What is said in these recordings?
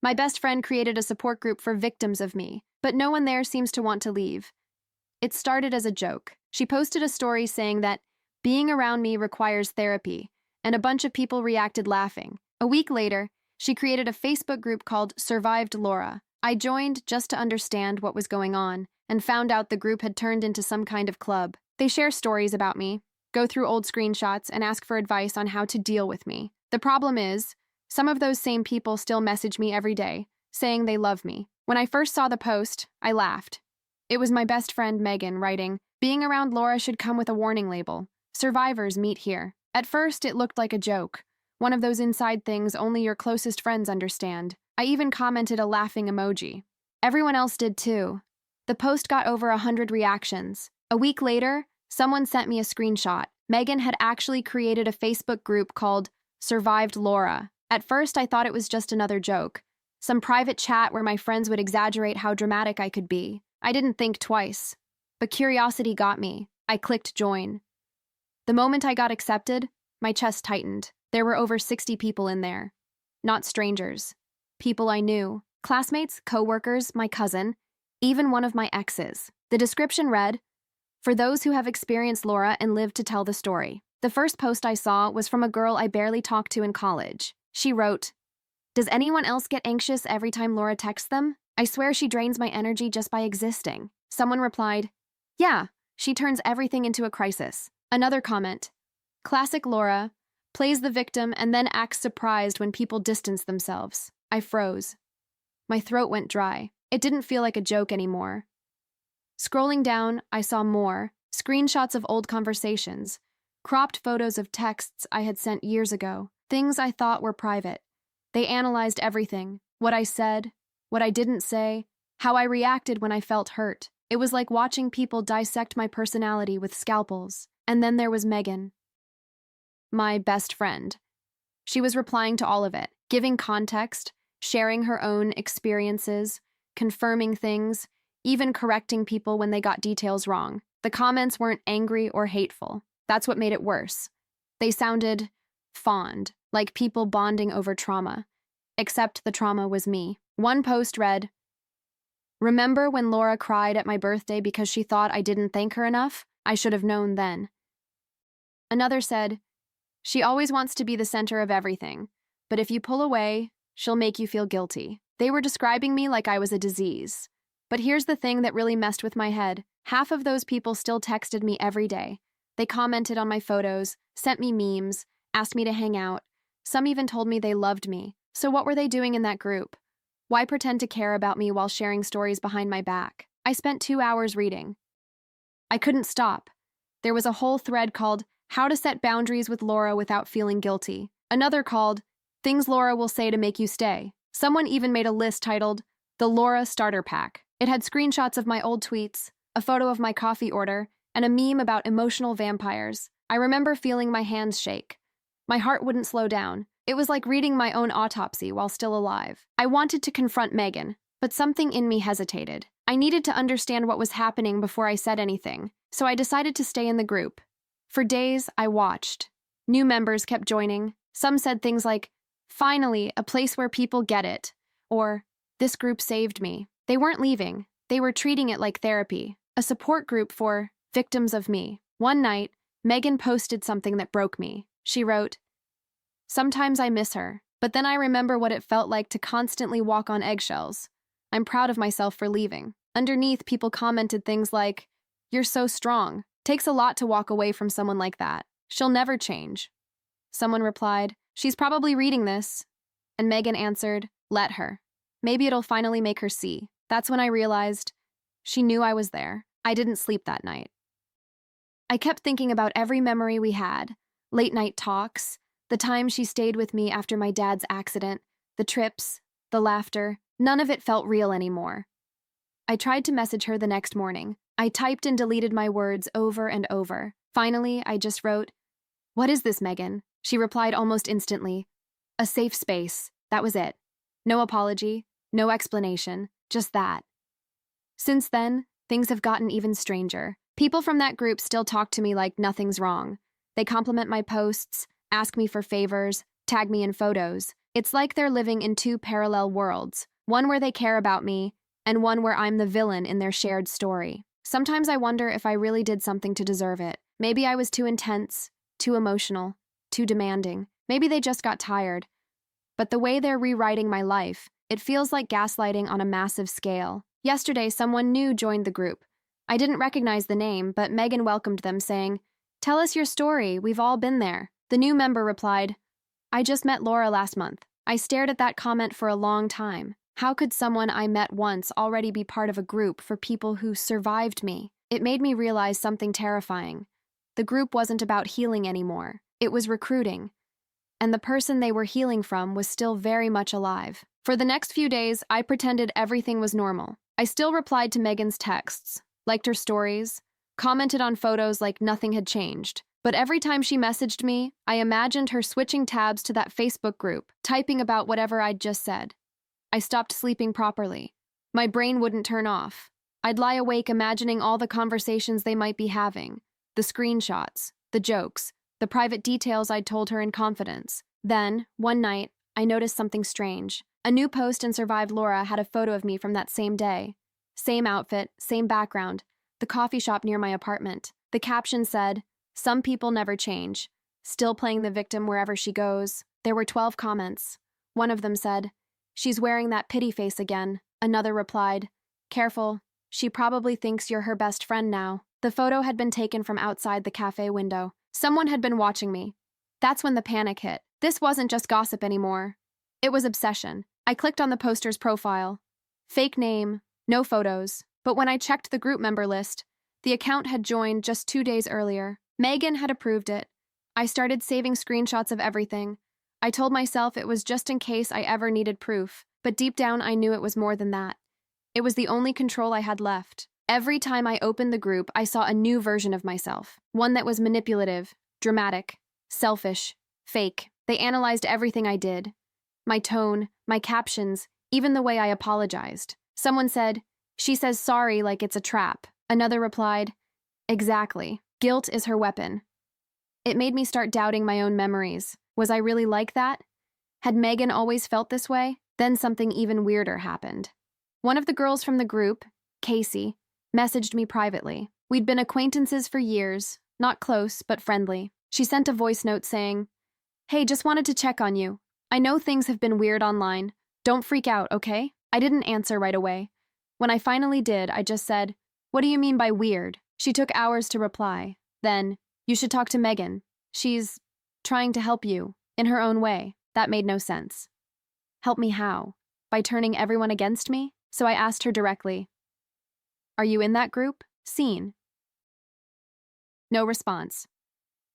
My best friend created a support group for victims of me, but no one there seems to want to leave. It started as a joke. She posted a story saying that being around me requires therapy, and a bunch of people reacted laughing. A week later, she created a Facebook group called Survived Laura. I joined just to understand what was going on, and found out the group had turned into some kind of club. They share stories about me, go through old screenshots, and ask for advice on how to deal with me. The problem is, some of those same people still message me every day, saying they love me. When I first saw the post, I laughed. It was my best friend Megan writing, "Being around Laura should come with a warning label. Survivors meet here." At first, it looked like a joke, one of those inside things only your closest friends understand. I even commented a laughing emoji. Everyone else did too. The post got over 100 reactions. A week later, someone sent me a screenshot. Megan had actually created a Facebook group called Survived Laura. At first, I thought it was just another joke, some private chat where my friends would exaggerate how dramatic I could be. I didn't think twice, but curiosity got me. I clicked join. The moment I got accepted, my chest tightened. There were over 60 people in there. Not strangers. People I knew. Classmates, coworkers, my cousin, even one of my exes. The description read, "For those who have experienced Laura and lived to tell the story." The first post I saw was from a girl I barely talked to in college. She wrote, "Does anyone else get anxious every time Laura texts them? I swear she drains my energy just by existing." Someone replied, "Yeah, she turns everything into a crisis." Another comment, "Classic Laura, plays the victim and then acts surprised when people distance themselves." I froze. My throat went dry. It didn't feel like a joke anymore. Scrolling down, I saw more, screenshots of old conversations, cropped photos of texts I had sent years ago, things I thought were private. They analyzed everything, what I said, what I didn't say, how I reacted when I felt hurt. It was like watching people dissect my personality with scalpels. And then there was Megan, my best friend. She was replying to all of it, giving context, sharing her own experiences, confirming things, even correcting people when they got details wrong. The comments weren't angry or hateful. That's what made it worse. They sounded fond, like people bonding over trauma. Except the trauma was me. One post read, "Remember when Laura cried at my birthday because she thought I didn't thank her enough? I should have known then." Another said, "She always wants to be the center of everything, but if you pull away, she'll make you feel guilty." They were describing me like I was a disease. But here's the thing that really messed with my head. Half of those people still texted me every day. They commented on my photos, sent me memes, asked me to hang out. Some even told me they loved me. So what were they doing in that group? Why pretend to care about me while sharing stories behind my back? I spent 2 hours reading. I couldn't stop. There was a whole thread called "How to Set Boundaries with Laura Without Feeling Guilty." Another called "Things Laura Will Say to Make You Stay." Someone even made a list titled "The Laura Starter Pack." It had screenshots of my old tweets, a photo of my coffee order, and a meme about emotional vampires. I remember feeling my hands shake. My heart wouldn't slow down. It was like reading my own autopsy while still alive. I wanted to confront Megan, but something in me hesitated. I needed to understand what was happening before I said anything, so I decided to stay in the group. For days, I watched. New members kept joining. Some said things like, "Finally, a place where people get it," or "This group saved me." They weren't leaving. They were treating it like therapy, a support group for victims of me. One night, Megan posted something that broke me. She wrote, "Sometimes I miss her, but then I remember what it felt like to constantly walk on eggshells. I'm proud of myself for leaving." Underneath, people commented things like, "You're so strong. Takes a lot to walk away from someone like that. She'll never change." Someone replied, "She's probably reading this." And Megan answered, "Let her. Maybe it'll finally make her see." That's when I realized she knew I was there. I didn't sleep that night. I kept thinking about every memory we had, late night talks, the time she stayed with me after my dad's accident, the trips, the laughter. None of it felt real anymore. I tried to message her the next morning. I typed and deleted my words over and over. Finally, I just wrote, "What is this, Megan?" She replied almost instantly, "A safe space." That was it. No apology, no explanation, just that. Since then, things have gotten even stranger. People from that group still talk to me like nothing's wrong. They compliment my posts, ask me for favors, tag me in photos. It's like they're living in two parallel worlds, one where they care about me, and one where I'm the villain in their shared story. Sometimes I wonder if I really did something to deserve it. Maybe I was too intense, too emotional, too demanding. Maybe they just got tired. But the way they're rewriting my life, it feels like gaslighting on a massive scale. Yesterday, someone new joined the group. I didn't recognize the name, but Megan welcomed them, saying, "Tell us your story, we've all been there." The new member replied, "I just met Laura last month." I stared at that comment for a long time. How could someone I met once already be part of a group for people who survived me? It made me realize something terrifying. The group wasn't about healing anymore. It was recruiting. And the person they were healing from was still very much alive. For the next few days, I pretended everything was normal. I still replied to Megan's texts, liked her stories, commented on photos like nothing had changed. But every time she messaged me, I imagined her switching tabs to that Facebook group, typing about whatever I'd just said. I stopped sleeping properly. My brain wouldn't turn off. I'd lie awake imagining all the conversations they might be having, the screenshots, the jokes, the private details I'd told her in confidence. Then, one night, I noticed something strange. A new post in Survived Laura had a photo of me from that same day. Same outfit, same background, the coffee shop near my apartment. The caption said, "Some people never change. Still playing the victim wherever she goes." There were 12 comments. One of them said, "She's wearing that pity face again." Another replied, "Careful, she probably thinks you're her best friend now." The photo had been taken from outside the cafe window. Someone had been watching me. That's when the panic hit. This wasn't just gossip anymore. It was obsession. I clicked on the poster's profile. Fake name, no photos. But when I checked the group member list, the account had joined just 2 days earlier. Megan had approved it. I started saving screenshots of everything. I told myself it was just in case I ever needed proof, but deep down I knew it was more than that. It was the only control I had left. Every time I opened the group, I saw a new version of myself. One that was manipulative, dramatic, selfish, fake. They analyzed everything I did. My tone, my captions, even the way I apologized. Someone said, "She says sorry like it's a trap." Another replied, "Exactly. Guilt is her weapon." It made me start doubting my own memories. Was I really like that? Had Megan always felt this way? Then something even weirder happened. One of the girls from the group, Casey, messaged me privately. We'd been acquaintances for years, not close, but friendly. She sent a voice note saying, "Hey, just wanted to check on you. I know things have been weird online. Don't freak out, okay?" I didn't answer right away. When I finally did, I just said, "What do you mean by weird?" She took hours to reply. Then, "You should talk to Megan. She's trying to help you, in her own way." That made no sense. Help me how? By turning everyone against me? So I asked her directly, "Are you in that group? Seen?" No response.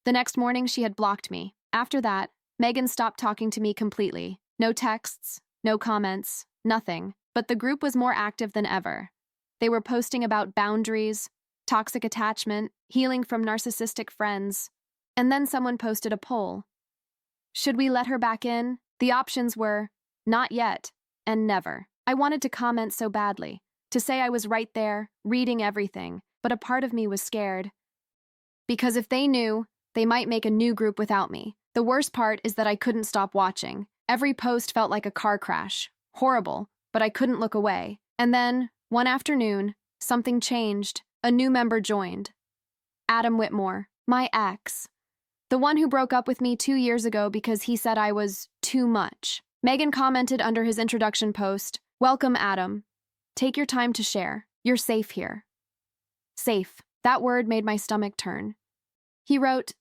The next morning, she had blocked me. After that, Megan stopped talking to me completely. No texts, no comments, nothing. But the group was more active than ever. They were posting about boundaries, toxic attachment, healing from narcissistic friends. And then someone posted a poll. Should we let her back in? The options were not yet and never. I wanted to comment so badly, to say I was right there, reading everything, but a part of me was scared. Because if they knew, they might make a new group without me. The worst part is that I couldn't stop watching. Every post felt like a car crash. Horrible, but I couldn't look away. And then, one afternoon, something changed. A new member joined. Adam Whitmore, my ex. The one who broke up with me 2 years ago because he said I was too much. Megan commented under his introduction post, "Welcome, Adam. Take your time to share. You're safe here." Safe. That word made my stomach turn. He wrote,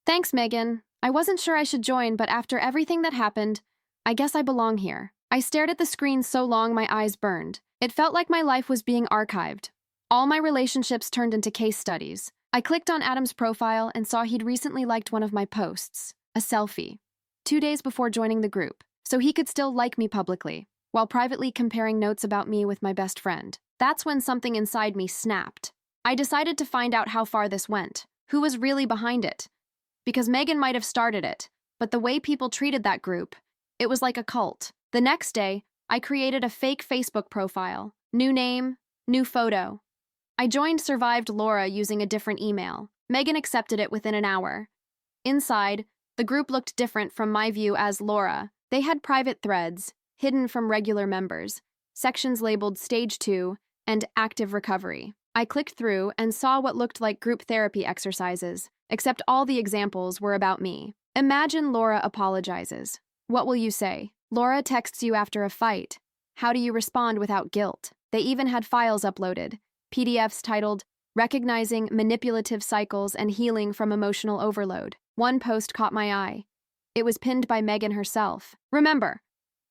"Thanks, Megan. I wasn't sure I should join, but after everything that happened, I guess I belong here." I stared at the screen so long my eyes burned. It felt like my life was being archived. All my relationships turned into case studies. I clicked on Adam's profile and saw he'd recently liked one of my posts, a selfie, 2 days before joining the group, so he could still like me publicly, while privately comparing notes about me with my best friend. That's when something inside me snapped. I decided to find out how far this went, who was really behind it. Because Megan might have started it, but the way people treated that group, it was like a cult. The next day, I created a fake Facebook profile, new name, new photo. I joined Survived Laura using a different email. Megan accepted it within an hour. Inside, the group looked different from my view as Laura. They had private threads, hidden from regular members, sections labeled Stage 2 and Active Recovery. I clicked through and saw what looked like group therapy exercises, except all the examples were about me. Imagine Laura apologizes. What will you say? Laura texts you after a fight. How do you respond without guilt? They even had files uploaded, PDFs titled Recognizing Manipulative Cycles and Healing from Emotional Overload. One post caught my eye. It was pinned by Megan herself. Remember,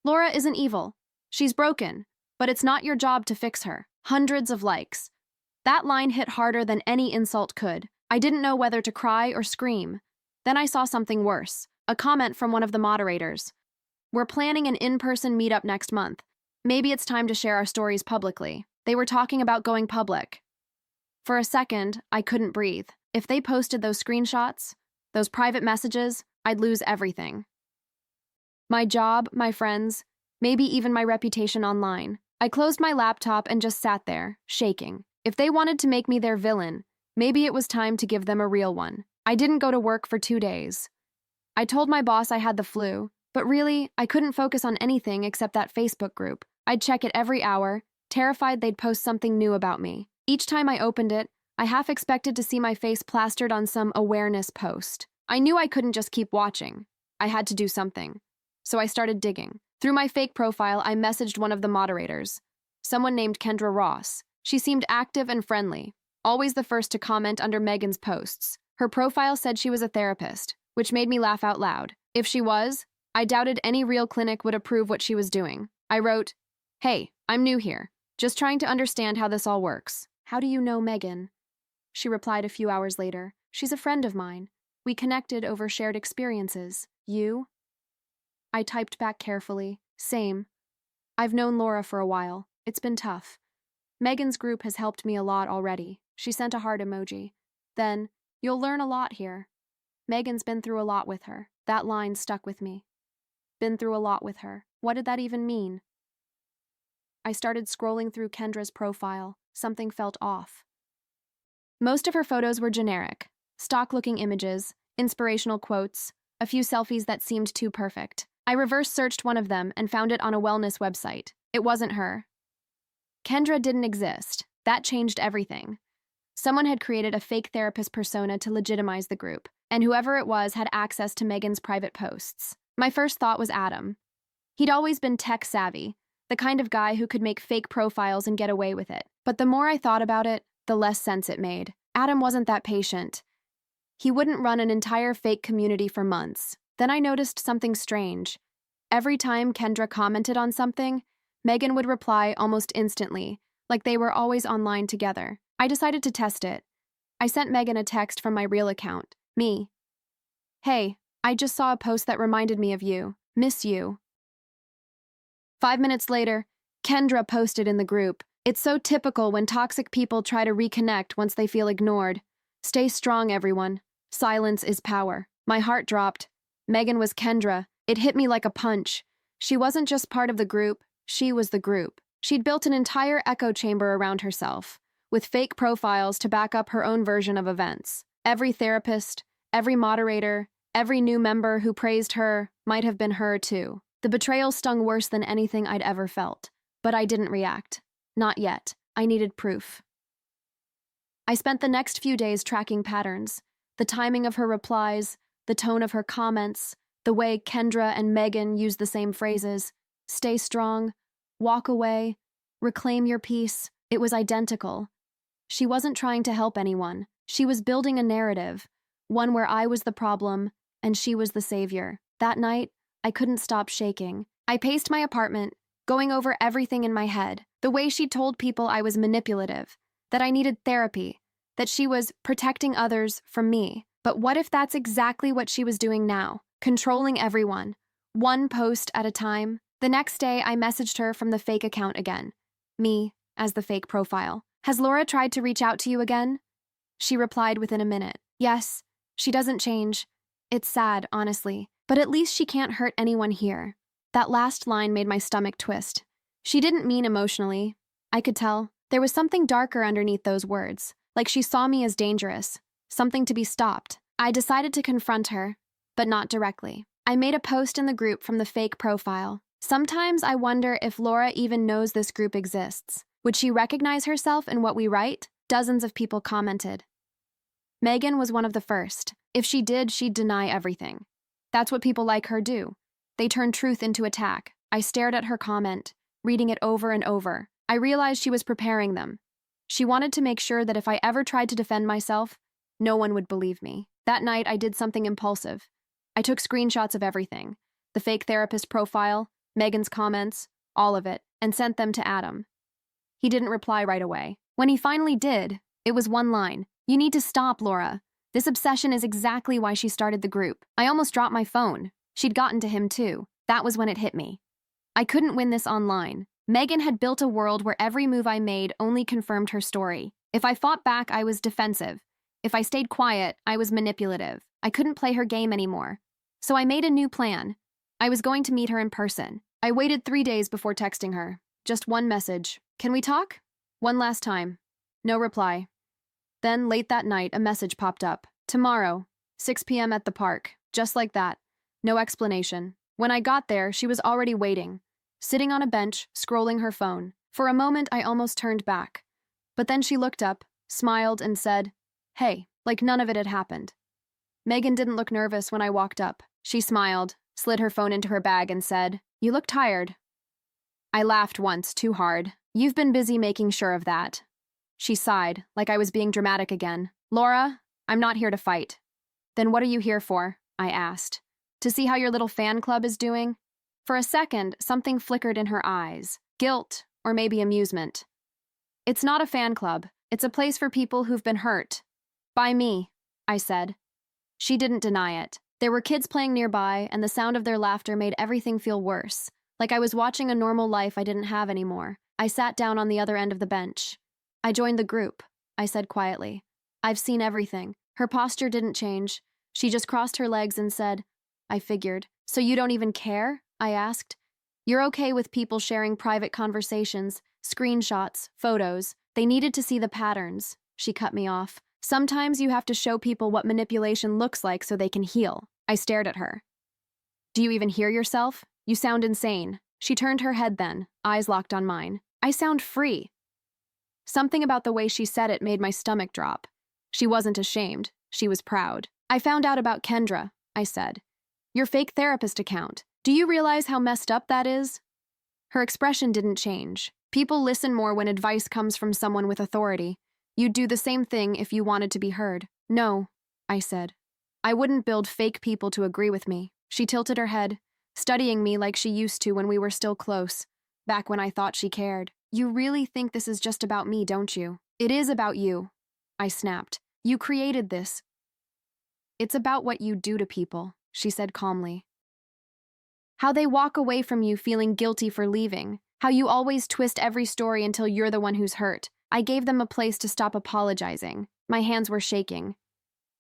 Laura isn't evil. She's broken, but it's not your job to fix her. Hundreds of likes. That line hit harder than any insult could. I didn't know whether to cry or scream. Then I saw something worse. A comment from one of the moderators. We're planning an in-person meetup next month. Maybe it's time to share our stories publicly. They were talking about going public. For a second, I couldn't breathe. If they posted those screenshots, those private messages, I'd lose everything. My job, my friends, maybe even my reputation online. I closed my laptop and just sat there, shaking. If they wanted to make me their villain, maybe it was time to give them a real one. I didn't go to work for 2 days. I told my boss I had the flu, but really, I couldn't focus on anything except that Facebook group. I'd check it every hour, terrified they'd post something new about me. Each time I opened it, I half expected to see my face plastered on some awareness post. I knew I couldn't just keep watching. I had to do something. So I started digging. Through my fake profile, I messaged one of the moderators, someone named Kendra Ross. She seemed active and friendly, always the first to comment under Megan's posts. Her profile said she was a therapist, which made me laugh out loud. If she was, I doubted any real clinic would approve what she was doing. I wrote, "Hey, I'm new here, just trying to understand how this all works. How do you know Megan?" She replied a few hours later, "She's a friend of mine. We connected over shared experiences. You?" I typed back carefully, "Same. I've known Laura for a while. It's been tough. Megan's group has helped me a lot already." She sent a heart emoji. Then, "You'll learn a lot here. Megan's been through a lot with her." That line stuck with me. Been through a lot with her. What did that even mean? I started scrolling through Kendra's profile. Something felt off. Most of her photos were generic. Stock-looking images, inspirational quotes, a few selfies that seemed too perfect. I reverse searched one of them and found it on a wellness website. It wasn't her. Kendra didn't exist. That changed everything. Someone had created a fake therapist persona to legitimize the group, and whoever it was had access to Megan's private posts. My first thought was Adam. He'd always been tech-savvy, the kind of guy who could make fake profiles and get away with it. But the more I thought about it, the less sense it made. Adam wasn't that patient. He wouldn't run an entire fake community for months. Then I noticed something strange. Every time Kendra commented on something, Megan would reply almost instantly, like they were always online together. I decided to test it. I sent Megan a text from my real account. Me. "Hey, I just saw a post that reminded me of you. Miss you." 5 minutes later, Kendra posted in the group. "It's so typical when toxic people try to reconnect once they feel ignored. Stay strong, everyone. Silence is power." My heart dropped. Megan was Kendra. It hit me like a punch. She wasn't just part of the group, she was the group. She'd built an entire echo chamber around herself, with fake profiles to back up her own version of events. Every therapist, every moderator, every new member who praised her might have been her too. The betrayal stung worse than anything I'd ever felt. But I didn't react. Not yet. I needed proof. I spent the next few days tracking patterns. The timing of her replies, the tone of her comments, the way Kendra and Megan used the same phrases. Stay strong, walk away, reclaim your peace. It was identical. She wasn't trying to help anyone. She was building a narrative, one where I was the problem and she was the savior. That night, I couldn't stop shaking. I paced my apartment, going over everything in my head. The way she told people I was manipulative, that I needed therapy, that she was protecting others from me. But what if that's exactly what she was doing now? Controlling everyone, one post at a time. The next day, I messaged her from the fake account again. Me, as the fake profile. "Has Laura tried to reach out to you again?" She replied within a minute. "Yes, she doesn't change. It's sad, honestly, but at least she can't hurt anyone here." That last line made my stomach twist. She didn't mean emotionally. I could tell. There was something darker underneath those words, like she saw me as dangerous, something to be stopped. I decided to confront her, but not directly. I made a post in the group from the fake profile. Sometimes I wonder if Laura even knows this group exists. Would she recognize herself in what we write? Dozens of people commented. Megan was one of the first. If she did, she'd deny everything. That's what people like her do. They turn truth into attack. I stared at her comment, reading it over and over. I realized she was preparing them. She wanted to make sure that if I ever tried to defend myself, no one would believe me. That night, I did something impulsive. I took screenshots of everything. The fake therapist profile, Megan's comments, all of it, and sent them to Adam. He didn't reply right away. When he finally did, it was one line. "You need to stop, Laura. This obsession is exactly why she started the group." I almost dropped my phone. She'd gotten to him too. That was when it hit me. I couldn't win this online. Megan had built a world where every move I made only confirmed her story. If I fought back, I was defensive. If I stayed quiet, I was manipulative. I couldn't play her game anymore. So I made a new plan. I was going to meet her in person. I waited 3 days before texting her. Just one message. "Can we talk?" One last time. No reply. Then, late that night, a message popped up. "Tomorrow, 6 p.m. at the park." Just like that. No explanation. When I got there, she was already waiting, sitting on a bench, scrolling her phone. For a moment, I almost turned back. But then she looked up, smiled, and said, "Hey," like none of it had happened. Megan didn't look nervous when I walked up. She smiled, slid her phone into her bag, and said, "You look tired." I laughed once, too hard. "You've been busy making sure of that." She sighed, like I was being dramatic again. "Laura, I'm not here to fight." "Then what are you here for?" I asked. "To see how your little fan club is doing?" For a second, something flickered in her eyes. Guilt, or maybe amusement. "It's not a fan club. It's a place for people who've been hurt. By me," I said. She didn't deny it. There were kids playing nearby, and the sound of their laughter made everything feel worse. Like I was watching a normal life I didn't have anymore. I sat down on the other end of the bench. "I joined the group," I said quietly. "I've seen everything." Her posture didn't change. She just crossed her legs and said, "I figured." "So you don't even care?" I asked. "You're okay with people sharing private conversations, screenshots, photos. They needed to see the patterns." She cut me off. "Sometimes you have to show people what manipulation looks like so they can heal." I stared at her. "Do you even hear yourself? You sound insane." She turned her head then, eyes locked on mine. "I sound free." Something about the way she said it made my stomach drop. She wasn't ashamed. She was proud. "I found out about Kendra," I said. "Your fake therapist account. Do you realize how messed up that is?" Her expression didn't change. People listen more when advice comes from someone with authority. You'd do the same thing if you wanted to be heard. "No," I said. "I wouldn't build fake people to agree with me." She tilted her head, studying me like she used to when we were still close, back when I thought she cared. "You really think this is just about me, don't you?" "It is about you," I snapped. "You created this." "It's about what you do to people," she said calmly. "How they walk away from you feeling guilty for leaving. How you always twist every story until you're the one who's hurt." I gave them a place to stop apologizing. My hands were shaking.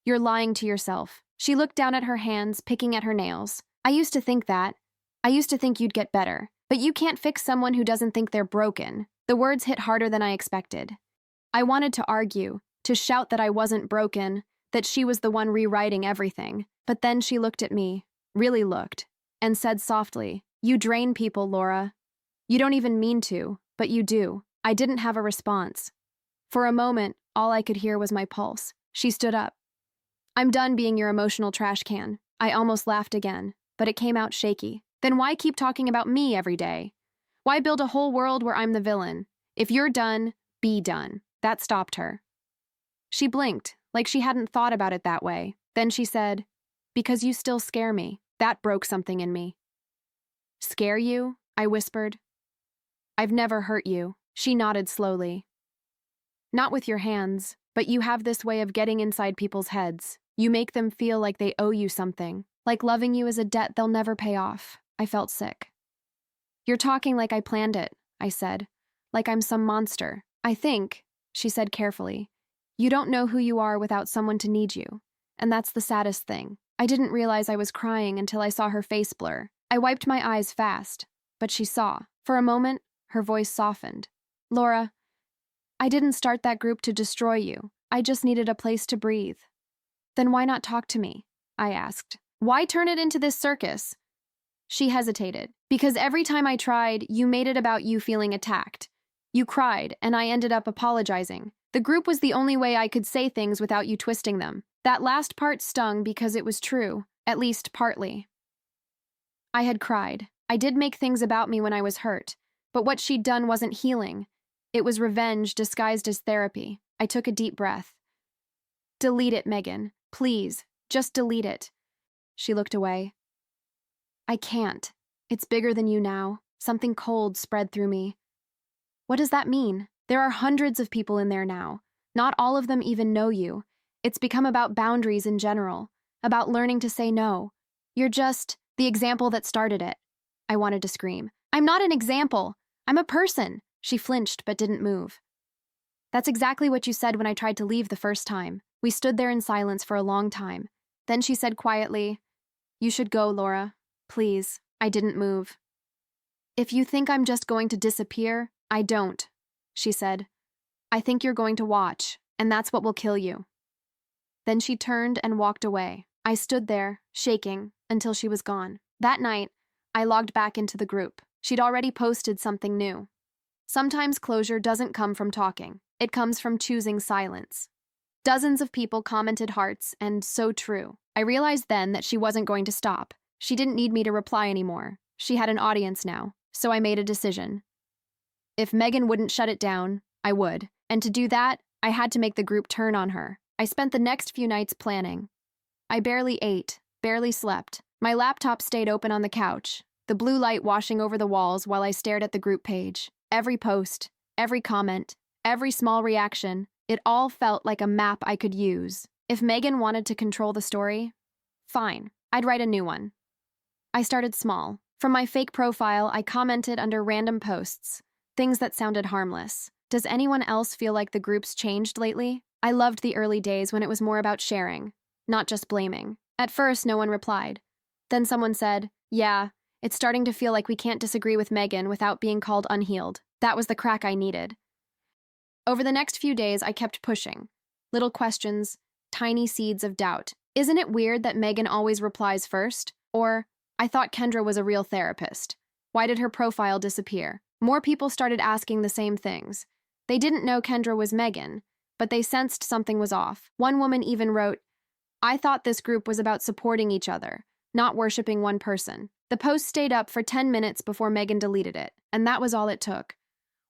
"You're lying to yourself." She looked down at her hands, picking at her nails. "I used to think that. I used to think you'd get better. But you can't fix someone who doesn't think they're broken." The words hit harder than I expected. I wanted to argue, to shout that I wasn't broken, that she was the one rewriting everything. But then she looked at me, really looked, and said softly, "You drain people, Laura. You don't even mean to, but you do." I didn't have a response. For a moment, all I could hear was my pulse. She stood up. "I'm done being your emotional trash can." I almost laughed again, but it came out shaky. "Then why keep talking about me every day? Why build a whole world where I'm the villain? If you're done, be done." That stopped her. She blinked, like she hadn't thought about it that way. Then she said, "Because you still scare me." That broke something in me. "Scare you?" I whispered. "I've never hurt you." She nodded slowly. "Not with your hands, but you have this way of getting inside people's heads. You make them feel like they owe you something, like loving you is a debt they'll never pay off." I felt sick. "You're talking like I planned it," I said, "like I'm some monster." "I think," she said carefully, "you don't know who you are without someone to need you, and that's the saddest thing." I didn't realize I was crying until I saw her face blur. I wiped my eyes fast, but she saw. For a moment, her voice softened. "Laura, I didn't start that group to destroy you. I just needed a place to breathe." "Then why not talk to me?" I asked. Why turn it into this circus? She hesitated. Because every time I tried, you made it about you feeling attacked. You cried, and I ended up apologizing. The group was the only way I could say things without you twisting them. That last part stung because it was true, at least partly. I had cried. I did make things about me when I was hurt, but what she'd done wasn't healing. It was revenge disguised as therapy. I took a deep breath. Delete it, Megan. Please, just delete it. She looked away. I can't. It's bigger than you now. Something cold spread through me. What does that mean? There are hundreds of people in there now. Not all of them even know you. It's become about boundaries in general, about learning to say no. You're just the example that started it. I wanted to scream. I'm not an example. I'm a person. She flinched but didn't move. That's exactly what you said when I tried to leave the first time. We stood there in silence for a long time. Then she said quietly, You should go, Laura. Please. I didn't move. If you think I'm just going to disappear, I don't, she said. I think you're going to watch, and that's what will kill you. Then she turned and walked away. I stood there, shaking, until she was gone. That night, I logged back into the group. She'd already posted something new. Sometimes closure doesn't come from talking. It comes from choosing silence. Dozens of people commented hearts, and so true. I realized then that she wasn't going to stop. She didn't need me to reply anymore. She had an audience now, so I made a decision. If Megan wouldn't shut it down, I would. And to do that, I had to make the group turn on her. I spent the next few nights planning. I barely ate, barely slept. My laptop stayed open on the couch, the blue light washing over the walls while I stared at the group page. Every post, every comment, every small reaction, it all felt like a map I could use. If Megan wanted to control the story, fine, I'd write a new one. I started small. From my fake profile, I commented under random posts, things that sounded harmless. Does anyone else feel like the group's changed lately? I loved the early days when it was more about sharing, not just blaming. At first, no one replied. Then someone said, Yeah, it's starting to feel like we can't disagree with Megan without being called unhealed. That was the crack I needed. Over the next few days, I kept pushing. Little questions, tiny seeds of doubt. Isn't it weird that Megan always replies first? Or, I thought Kendra was a real therapist. Why did her profile disappear? More people started asking the same things. They didn't know Kendra was Megan, but they sensed something was off. One woman even wrote, I thought this group was about supporting each other, not worshiping one person. The post stayed up for 10 minutes before Megan deleted it, and that was all it took.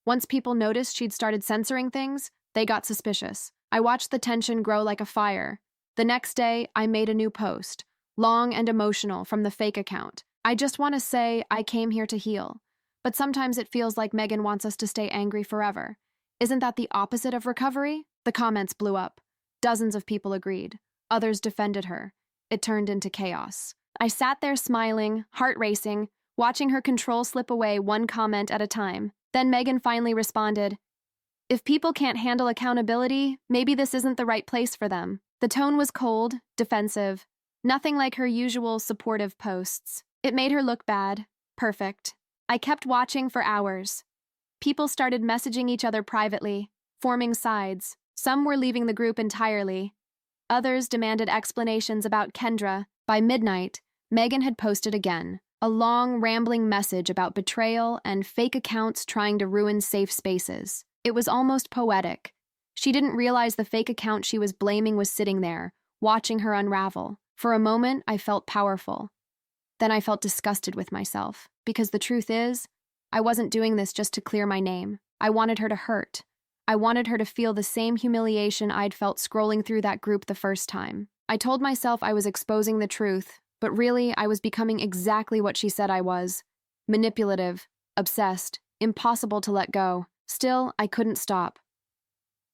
Once people noticed she'd started censoring things, they got suspicious. I watched the tension grow like a fire. The next day, I made a new post, long and emotional from the fake account. I just want to say I came here to heal. But sometimes it feels like Megan wants us to stay angry forever. Isn't that the opposite of recovery? The comments blew up. Dozens of people agreed. Others defended her. It turned into chaos. I sat there smiling, heart racing, watching her control slip away one comment at a time. Then Megan finally responded, If people can't handle accountability, maybe this isn't the right place for them. The tone was cold, defensive, nothing like her usual supportive posts. It made her look bad. Perfect. I kept watching for hours. People started messaging each other privately, forming sides. Some were leaving the group entirely. Others demanded explanations about Kendra. By midnight, Megan had posted again, a long, rambling message about betrayal and fake accounts trying to ruin safe spaces. It was almost poetic. She didn't realize the fake account she was blaming was sitting there, watching her unravel. For a moment, I felt powerful. Then I felt disgusted with myself, because the truth is, I wasn't doing this just to clear my name. I wanted her to hurt. I wanted her to feel the same humiliation I'd felt scrolling through that group the first time. I told myself I was exposing the truth, but really I was becoming exactly what she said I was. Manipulative, obsessed, impossible to let go. Still, I couldn't stop.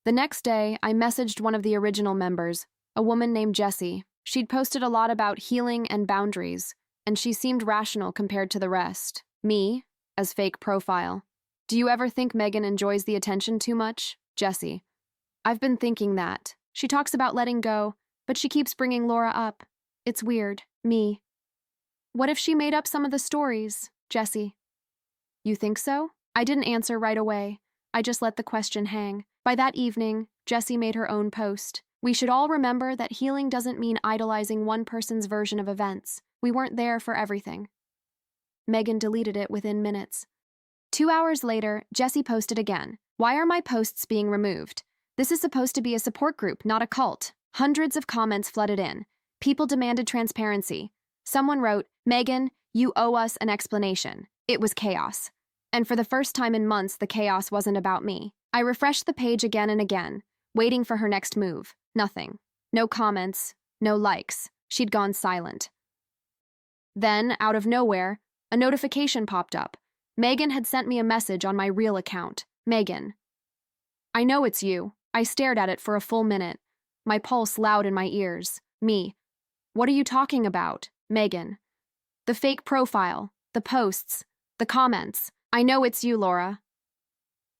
The next day, I messaged one of the original members, a woman named Jessie. She'd posted a lot about healing and boundaries, and she seemed rational compared to the rest. Me, as fake profile. Do you ever think Megan enjoys the attention too much? Jessie. I've been thinking that. She talks about letting go, but she keeps bringing Laura up. It's weird. Me. What if she made up some of the stories? Jessie. You think so? I didn't answer right away. I just let the question hang. By that evening, Jessie made her own post. We should all remember that healing doesn't mean idolizing one person's version of events. We weren't there for everything. Megan deleted it within minutes. 2 hours later, Jessie posted again. Why are my posts being removed? This is supposed to be a support group, not a cult. Hundreds of comments flooded in. People demanded transparency. Someone wrote, Megan, you owe us an explanation. It was chaos. And for the first time in months, the chaos wasn't about me. I refreshed the page again and again, waiting for her next move. Nothing. No comments, no likes. She'd gone silent. Then, out of nowhere, a notification popped up. Megan had sent me a message on my real account. Megan. I know it's you. I stared at it for a full minute, my pulse loud in my ears. Me. What are you talking about? Megan. The fake profile, the posts, the comments. I know it's you, Laura.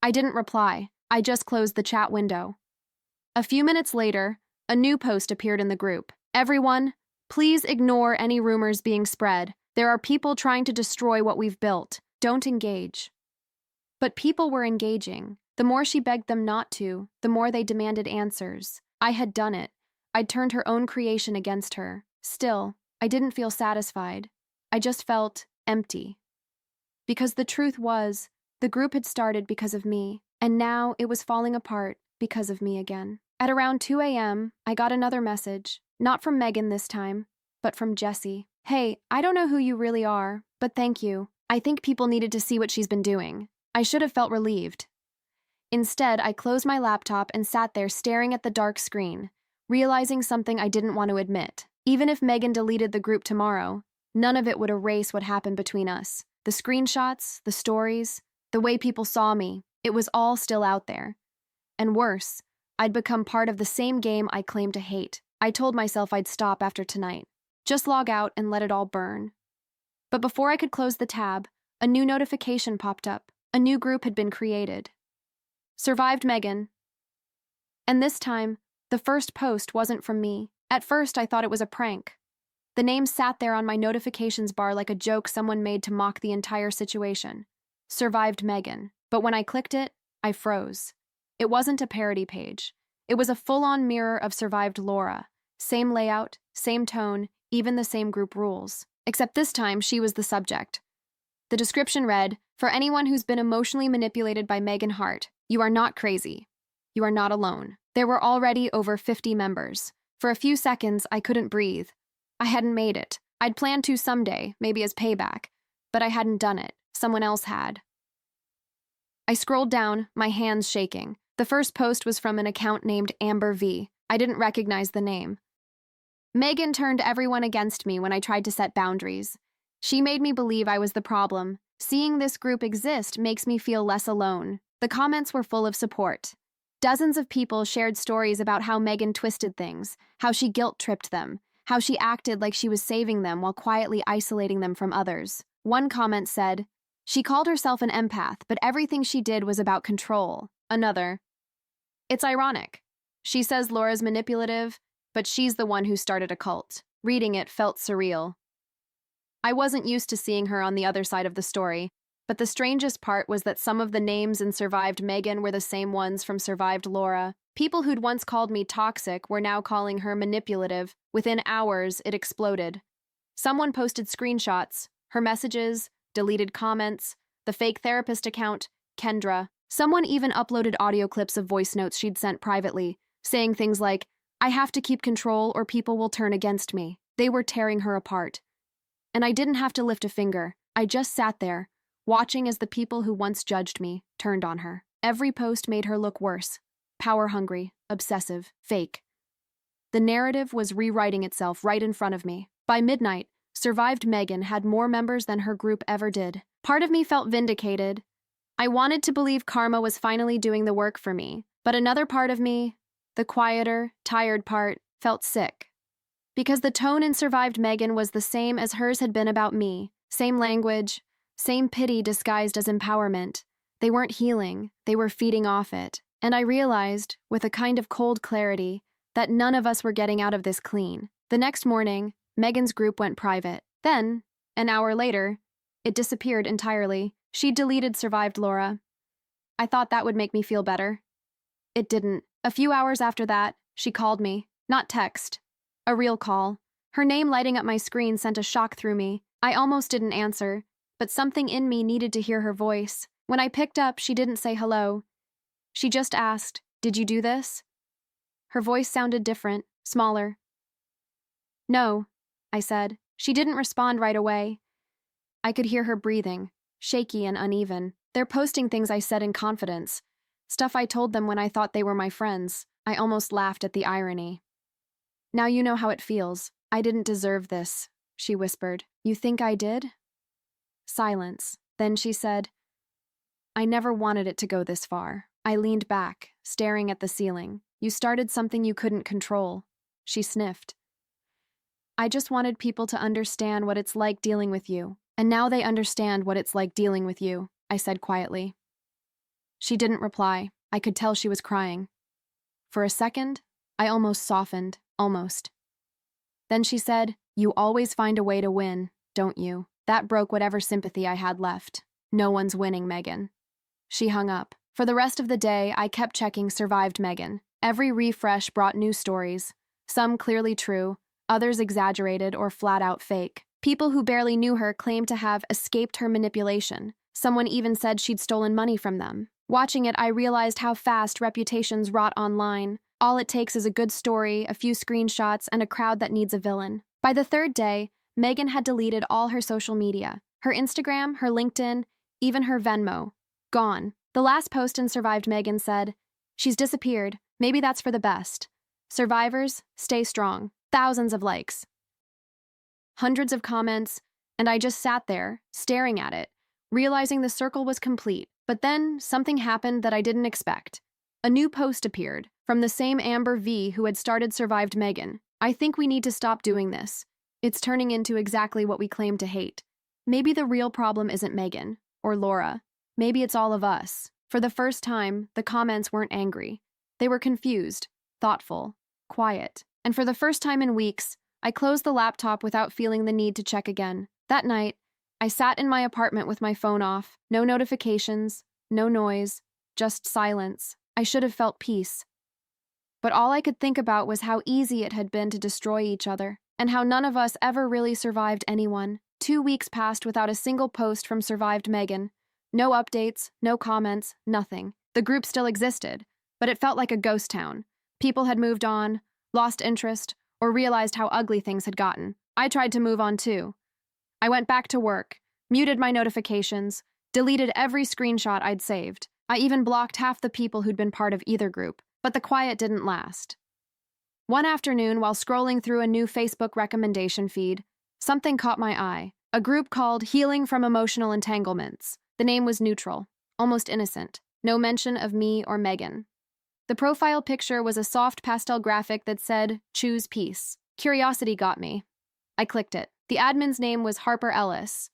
I didn't reply. I just closed the chat window. A few minutes later, a new post appeared in the group. Everyone, please ignore any rumors being spread. There are people trying to destroy what we've built. Don't engage. But people were engaging. The more she begged them not to, the more they demanded answers. I had done it. I'd turned her own creation against her. Still, I didn't feel satisfied. I just felt empty. Because the truth was, the group had started because of me, and now it was falling apart because of me again. At around 2 a.m., I got another message, not from Megan this time, but from Jessie. Hey, I don't know who you really are, but thank you. I think people needed to see what she's been doing. I should have felt relieved. Instead, I closed my laptop and sat there staring at the dark screen, realizing something I didn't want to admit. Even if Megan deleted the group tomorrow, none of it would erase what happened between us. The screenshots, the stories, the way people saw me, it was all still out there. And worse, I'd become part of the same game I claimed to hate. I told myself I'd stop after tonight. Just log out and let it all burn. But before I could close the tab, a new notification popped up. A new group had been created. Survived Megan. And this time, the first post wasn't from me. At first, I thought it was a prank. The name sat there on my notifications bar like a joke someone made to mock the entire situation. Survived Megan. But when I clicked it, I froze. It wasn't a parody page. It was a full-on mirror of Survived Laura. Same layout, same tone, even the same group rules. Except this time, she was the subject. The description read, for anyone who's been emotionally manipulated by Megan Hart, you are not crazy. You are not alone. There were already over 50 members. For a few seconds, I couldn't breathe. I hadn't made it. I'd planned to someday, maybe as payback, but I hadn't done it. Someone else had. I scrolled down, my hands shaking. The first post was from an account named Amber V. I didn't recognize the name. Megan turned everyone against me when I tried to set boundaries. She made me believe I was the problem. Seeing this group exist makes me feel less alone. The comments were full of support. Dozens of people shared stories about how Megan twisted things, how she guilt-tripped them, how she acted like she was saving them while quietly isolating them from others. One comment said, she called herself an empath, but everything she did was about control. Another, it's ironic. She says Laura's manipulative, but she's the one who started a cult. Reading it felt surreal. I wasn't used to seeing her on the other side of the story, but the strangest part was that some of the names in Survived Megan were the same ones from Survived Laura. People who'd once called me toxic were now calling her manipulative. Within hours, it exploded. Someone posted screenshots, her messages, deleted comments, the fake therapist account, Kendra. Someone even uploaded audio clips of voice notes she'd sent privately, saying things like, I have to keep control or people will turn against me. They were tearing her apart. And I didn't have to lift a finger. I just sat there, watching as the people who once judged me turned on her. Every post made her look worse. Power-hungry, obsessive, fake. The narrative was rewriting itself right in front of me. By midnight, Survived Megan had more members than her group ever did. Part of me felt vindicated. I wanted to believe karma was finally doing the work for me, but another part of me, the quieter, tired part, felt sick. Because the tone in Survived Megan was the same as hers had been about me. Same language, same pity disguised as empowerment. They weren't healing, they were feeding off it. And I realized, with a kind of cold clarity, that none of us were getting out of this clean. The next morning, Megan's group went private. Then, an hour later, it disappeared entirely. She deleted Survived Laura. I thought that would make me feel better. It didn't. A few hours after that, She called me, not text. A real call. Her name lighting up my screen sent a shock through me. I almost didn't answer, but something in me needed to hear her voice. When I picked up, she didn't say hello. She just asked, "Did you do this?" Her voice sounded different, smaller. "No," I said. She didn't respond right away. I could hear her breathing, shaky and uneven. They're posting things I said in confidence. Stuff I told them when I thought they were my friends. I almost laughed at the irony. "Now you know how it feels. I didn't deserve this," she whispered. "You think I did?" Silence. Then she said, "I never wanted it to go this far." I leaned back, staring at the ceiling. "You started something you couldn't control." She sniffed. "I just wanted people to understand what it's like dealing with you. And now they understand what it's like dealing with you," I said quietly. She didn't reply. I could tell she was crying. For a second, I almost softened, almost. Then she said, "You always find a way to win, don't you?" That broke whatever sympathy I had left. "No one's winning, Megan." She hung up. For the rest of the day, I kept checking Survived Megan. Every refresh brought new stories, some clearly true, others exaggerated or flat-out fake. People who barely knew her claimed to have escaped her manipulation. Someone even said she'd stolen money from them. Watching it, I realized how fast reputations rot online. All it takes is a good story, a few screenshots, and a crowd that needs a villain. By the third day, Megan had deleted all her social media. Her Instagram, her LinkedIn, even her Venmo. Gone. The last post in Survived Megan said, "She's disappeared. Maybe that's for the best. Survivors, stay strong." Thousands of likes. Hundreds of comments, and I just sat there, staring at it, realizing the circle was complete. But then, something happened that I didn't expect. A new post appeared, from the same Amber V who had started Survived Megan. "I think we need to stop doing this. It's turning into exactly what we claim to hate. Maybe the real problem isn't Megan, or Laura. Maybe it's all of us." For the first time, the comments weren't angry. They were confused, thoughtful, quiet. And for the first time in weeks, I closed the laptop without feeling the need to check again. That night, I sat in my apartment with my phone off, no notifications, no noise, just silence. I should have felt peace. But all I could think about was how easy it had been to destroy each other, and how none of us ever really survived anyone. 2 weeks passed without a single post from Survived Megan. No updates, no comments, nothing. The group still existed, but it felt like a ghost town. People had moved on, lost interest, or realized how ugly things had gotten. I tried to move on too. I went back to work, muted my notifications, deleted every screenshot I'd saved. I even blocked half the people who'd been part of either group. But the quiet didn't last. One afternoon, while scrolling through a new Facebook recommendation feed, something caught my eye. A group called Healing from Emotional Entanglements. The name was neutral, almost innocent. No mention of me or Megan. The profile picture was a soft pastel graphic that said, "Choose peace." Curiosity got me. I clicked it. The admin's name was Harper Ellis.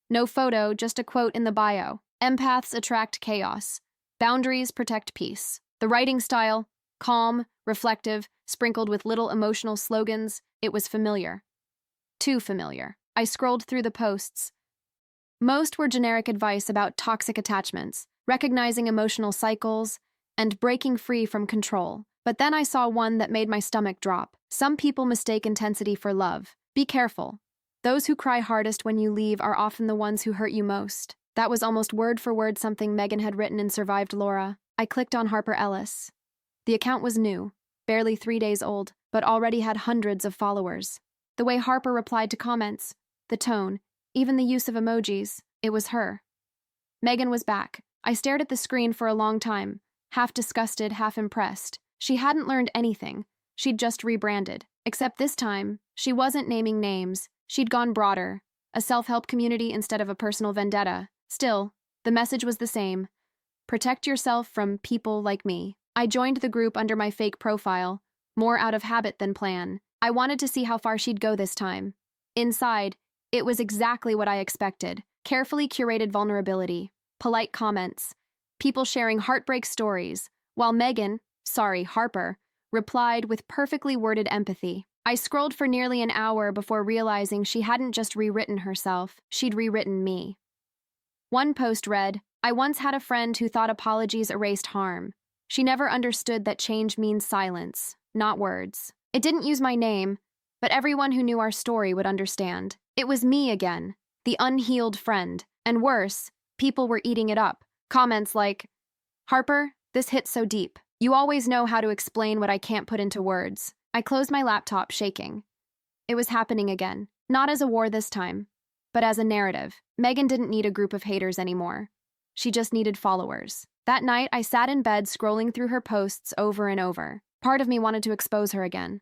No photo, just a quote in the bio. "Empaths attract chaos. Boundaries protect peace." The writing style, calm, reflective, sprinkled with little emotional slogans, it was familiar. Too familiar. I scrolled through the posts. Most were generic advice about toxic attachments, recognizing emotional cycles, and breaking free from control. But then I saw one that made my stomach drop. "Some people mistake intensity for love. Be careful. Those who cry hardest when you leave are often the ones who hurt you most." That was almost word for word something Megan had written in Survived Laura. I clicked on Harper Ellis. The account was new, barely 3 days old, but already had hundreds of followers. The way Harper replied to comments, the tone, even the use of emojis, it was her. Megan was back. I stared at the screen for a long time, half disgusted, half impressed. She hadn't learned anything. She'd just rebranded. Except this time, she wasn't naming names. She'd gone broader, a self-help community instead of a personal vendetta. Still, the message was the same. Protect yourself from people like me. I joined the group under my fake profile, more out of habit than plan. I wanted to see how far she'd go this time. Inside, it was exactly what I expected. Carefully curated vulnerability, polite comments, people sharing heartbreak stories, while Megan, Harper, replied with perfectly worded empathy. I scrolled for nearly an hour before realizing she hadn't just rewritten herself, she'd rewritten me. One post read, "I once had a friend who thought apologies erased harm. She never understood that change means silence. not words. It didn't use my name, but everyone who knew our story would understand. It was me again, the unhealed friend. And worse, people were eating it up. Comments like, "Harper, this hits so deep. You always know how to explain what I can't put into words." I closed my laptop, shaking. It was happening again. Not as a war this time, but as a narrative. Megan didn't need a group of haters anymore. She just needed followers. That night, I sat in bed scrolling through her posts over and over. Part of me wanted to expose her again.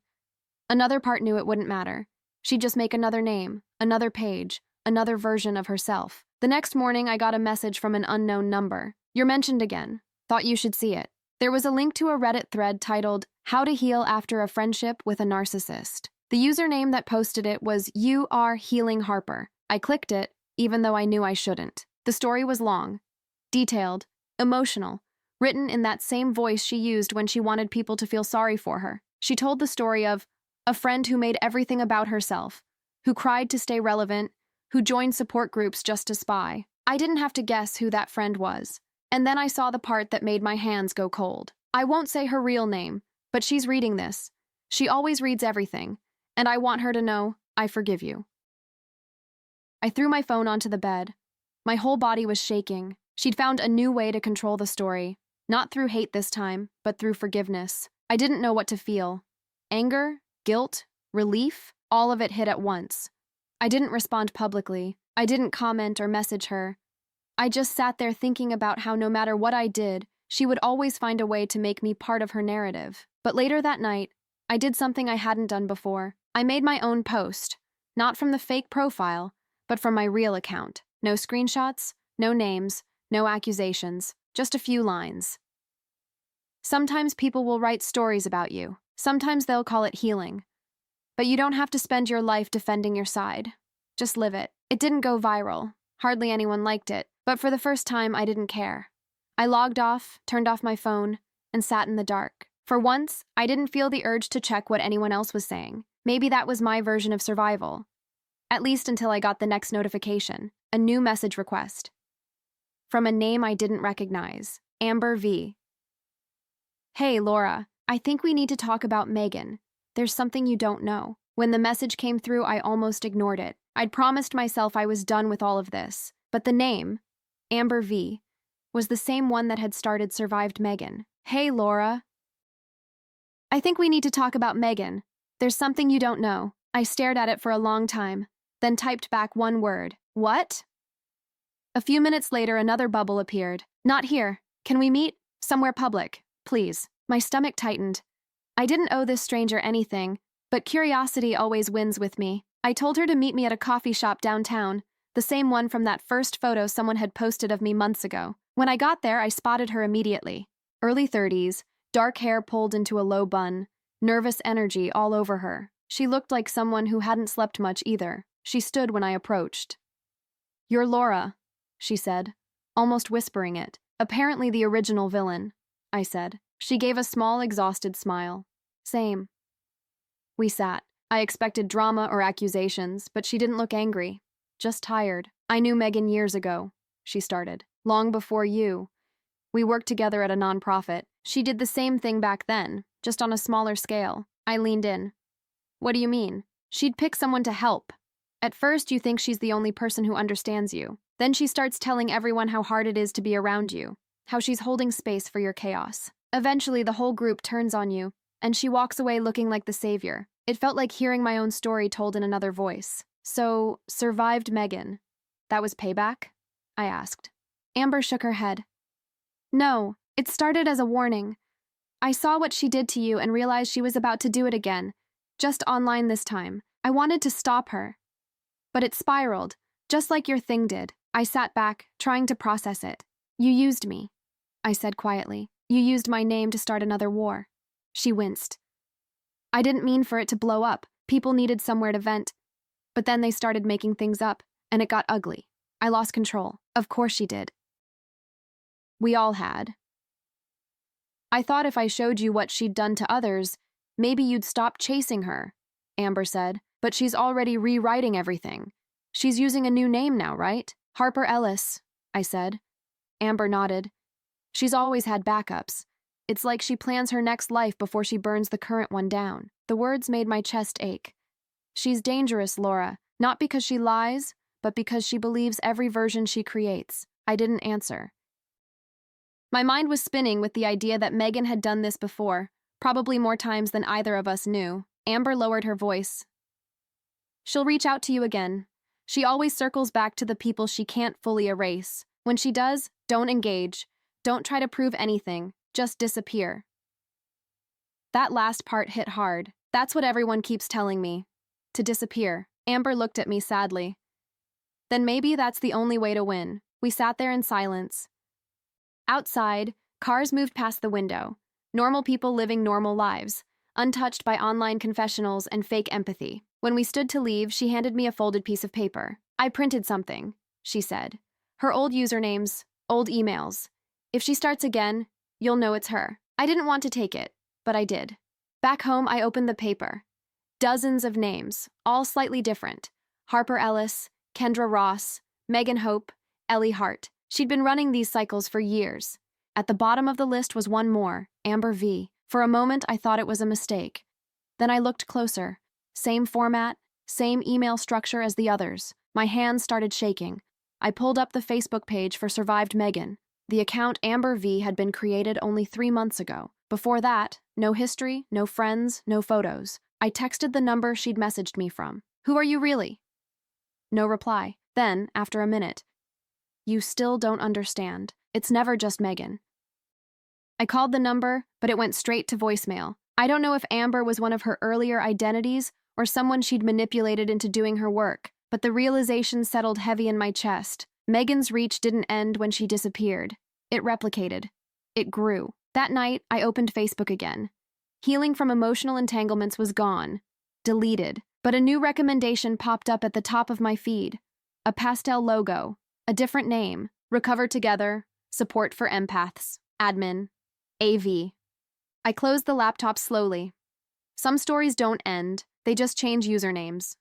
Another part knew it wouldn't matter. She'd just make another name, another page, another version of herself. The next morning, I got a message from an unknown number. "You're mentioned again. Thought you should see it." There was a link to a Reddit thread titled, "How to Heal After a Friendship with a Narcissist." The username that posted it was "You Are Healing Harper." I clicked it, even though I knew I shouldn't. The story was long, detailed, emotional, written in that same voice she used when she wanted people to feel sorry for her. She told the story of a friend who made everything about herself, who cried to stay relevant, who joined support groups just to spy. I didn't have to guess who that friend was. And then I saw the part that made my hands go cold. I won't say her real name, but she's reading this. She always reads everything, and I want her to know, I forgive you. I threw my phone onto the bed. My whole body was shaking. She'd found a new way to control the story, not through hate this time, but through forgiveness. I didn't know what to feel. Anger, guilt, relief, all of it hit at once. I didn't respond publicly. I didn't comment or message her. I just sat there thinking about how no matter what I did, she would always find a way to make me part of her narrative. But later that night, I did something I hadn't done before. I made my own post, not from the fake profile, but from my real account. No screenshots, no names, no accusations, just a few lines. Sometimes people will write stories about you. Sometimes they'll call it healing. But you don't have to spend your life defending your side. Just live it. It didn't go viral. Hardly anyone liked it. But for the first time, I didn't care. I logged off, turned off my phone, and sat in the dark. For once, I didn't feel the urge to check what anyone else was saying. Maybe that was my version of survival. At least until I got the next notification, a new message request. From a name I didn't recognize, Amber V. "Hey, Laura, I think we need to talk about Megan. There's something you don't know." When the message came through, I almost ignored it. I'd promised myself I was done with all of this. But the name, Amber V, was the same one that had started Survived Megan. "Hey, Laura. I think we need to talk about Megan. There's something you don't know." I stared at it for a long time, then typed back one word. "What?" A few minutes later, another bubble appeared. "Not here. Can we meet? Somewhere public, please." My stomach tightened. I didn't owe this stranger anything, but curiosity always wins with me. I told her to meet me at a coffee shop downtown, the same one from that first photo someone had posted of me months ago. When I got there, I spotted her immediately. Early 30s, dark hair pulled into a low bun, nervous energy all over her. She looked like someone who hadn't slept much either. She stood when I approached. "You're Laura," she said, almost whispering it. "Apparently the original villain," I said. She gave a small, exhausted smile. "Same." We sat. I expected drama or accusations, but she didn't look angry. Just tired. "I knew Megan years ago," she started. "Long before you. We worked together at a nonprofit. She did the same thing back then, just on a smaller scale." I leaned in. "What do you mean?" "She'd pick someone to help. At first, you think she's the only person who understands you. Then she starts telling everyone how hard it is to be around you, how she's holding space for your chaos. Eventually, the whole group turns on you, and she walks away looking like the savior. It felt like hearing my own story told in another voice. So, Survived Megan. That was payback?" I asked. Amber shook her head. "No, it started as a warning. I saw what she did to you and realized she was about to do it again, just online this time. I wanted to stop her. But it spiraled, just like your thing did." I sat back, trying to process it. "You used me," I said quietly. "You used my name to start another war." She winced. "I didn't mean for it to blow up. People needed somewhere to vent. But then they started making things up, and it got ugly. I lost control." "Of course she did. We all had. I thought if I showed you what she'd done to others, maybe you'd stop chasing her," Amber said. "But she's already rewriting everything. She's using a new name now, right?" "Harper Ellis," I said. Amber nodded. "She's always had backups. It's like she plans her next life before she burns the current one down. The words made my chest ache. She's dangerous, Laura, not because she lies, but because she believes every version she creates. I didn't answer. My mind was spinning with the idea that Megan had done this before, probably more times than either of us knew. Amber lowered her voice. She'll reach out to you again. She always circles back to the people she can't fully erase. When she does, don't engage. Don't try to prove anything. Just disappear. That last part hit hard. That's what everyone keeps telling me. To disappear. Amber looked at me sadly. Then maybe that's the only way to win. We sat there in silence. Outside, cars moved past the window. Normal people living normal lives, untouched by online confessionals and fake empathy. When we stood to leave, she handed me a folded piece of paper. I printed something, she said. Her old usernames, old emails. If she starts again, you'll know it's her. I didn't want to take it, but I did. Back home, I opened the paper. Dozens of names, all slightly different. Harper Ellis, Kendra Ross, Megan Hope, Ellie Hart. She'd been running these cycles for years. At the bottom of the list was one more, Amber V. For a moment, I thought it was a mistake. Then I looked closer. Same format, same email structure as the others. My hands started shaking. I pulled up the Facebook page for Survived Megan. The account Amber V had been created only 3 months ago. Before that, no history, no friends, no photos. I texted the number she'd messaged me from. Who are you really? No reply. Then, after a minute, you still don't understand. It's never just Megan. I called the number, but it went straight to voicemail. I don't know if Amber was one of her earlier identities or someone she'd manipulated into doing her work, but the realization settled heavy in my chest. Megan's reach didn't end when she disappeared. It replicated. It grew. That night, I opened Facebook again. Healing from emotional entanglements was gone. Deleted. But a new recommendation popped up at the top of my feed. A pastel logo. A different name. Recover Together. Support for Empaths. Admin. AV. I closed the laptop slowly. Some stories don't end. They just change usernames.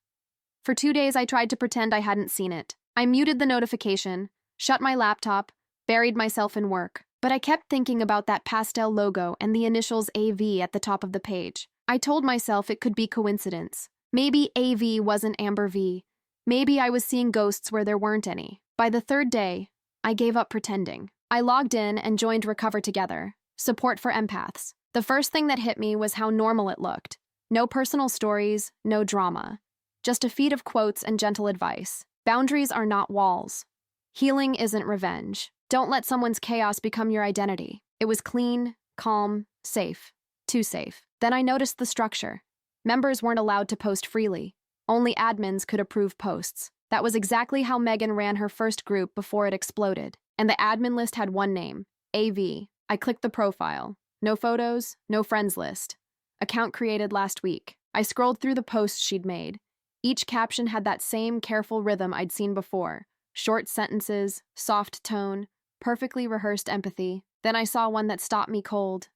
For 2 days, I tried to pretend I hadn't seen it. I muted the notification, shut my laptop, buried myself in work. But I kept thinking about that pastel logo and the initials AV at the top of the page. I told myself it could be coincidence. Maybe AV wasn't Amber V. Maybe I was seeing ghosts where there weren't any. By the 3rd day, I gave up pretending. I logged in and joined Recover Together. Support for Empaths. The first thing that hit me was how normal it looked. No personal stories, no drama. Just a feed of quotes and gentle advice. Boundaries are not walls. Healing isn't revenge. Don't let someone's chaos become your identity. It was clean, calm, safe. Too safe. Then I noticed the structure. Members weren't allowed to post freely. Only admins could approve posts. That was exactly how Megan ran her first group before it exploded. And the admin list had one name, AV. I clicked the profile. No photos, no friends list. Account created last week. I scrolled through the posts she'd made. Each caption had that same careful rhythm I'd seen before. Short sentences, soft tone, perfectly rehearsed empathy. Then I saw one that stopped me cold.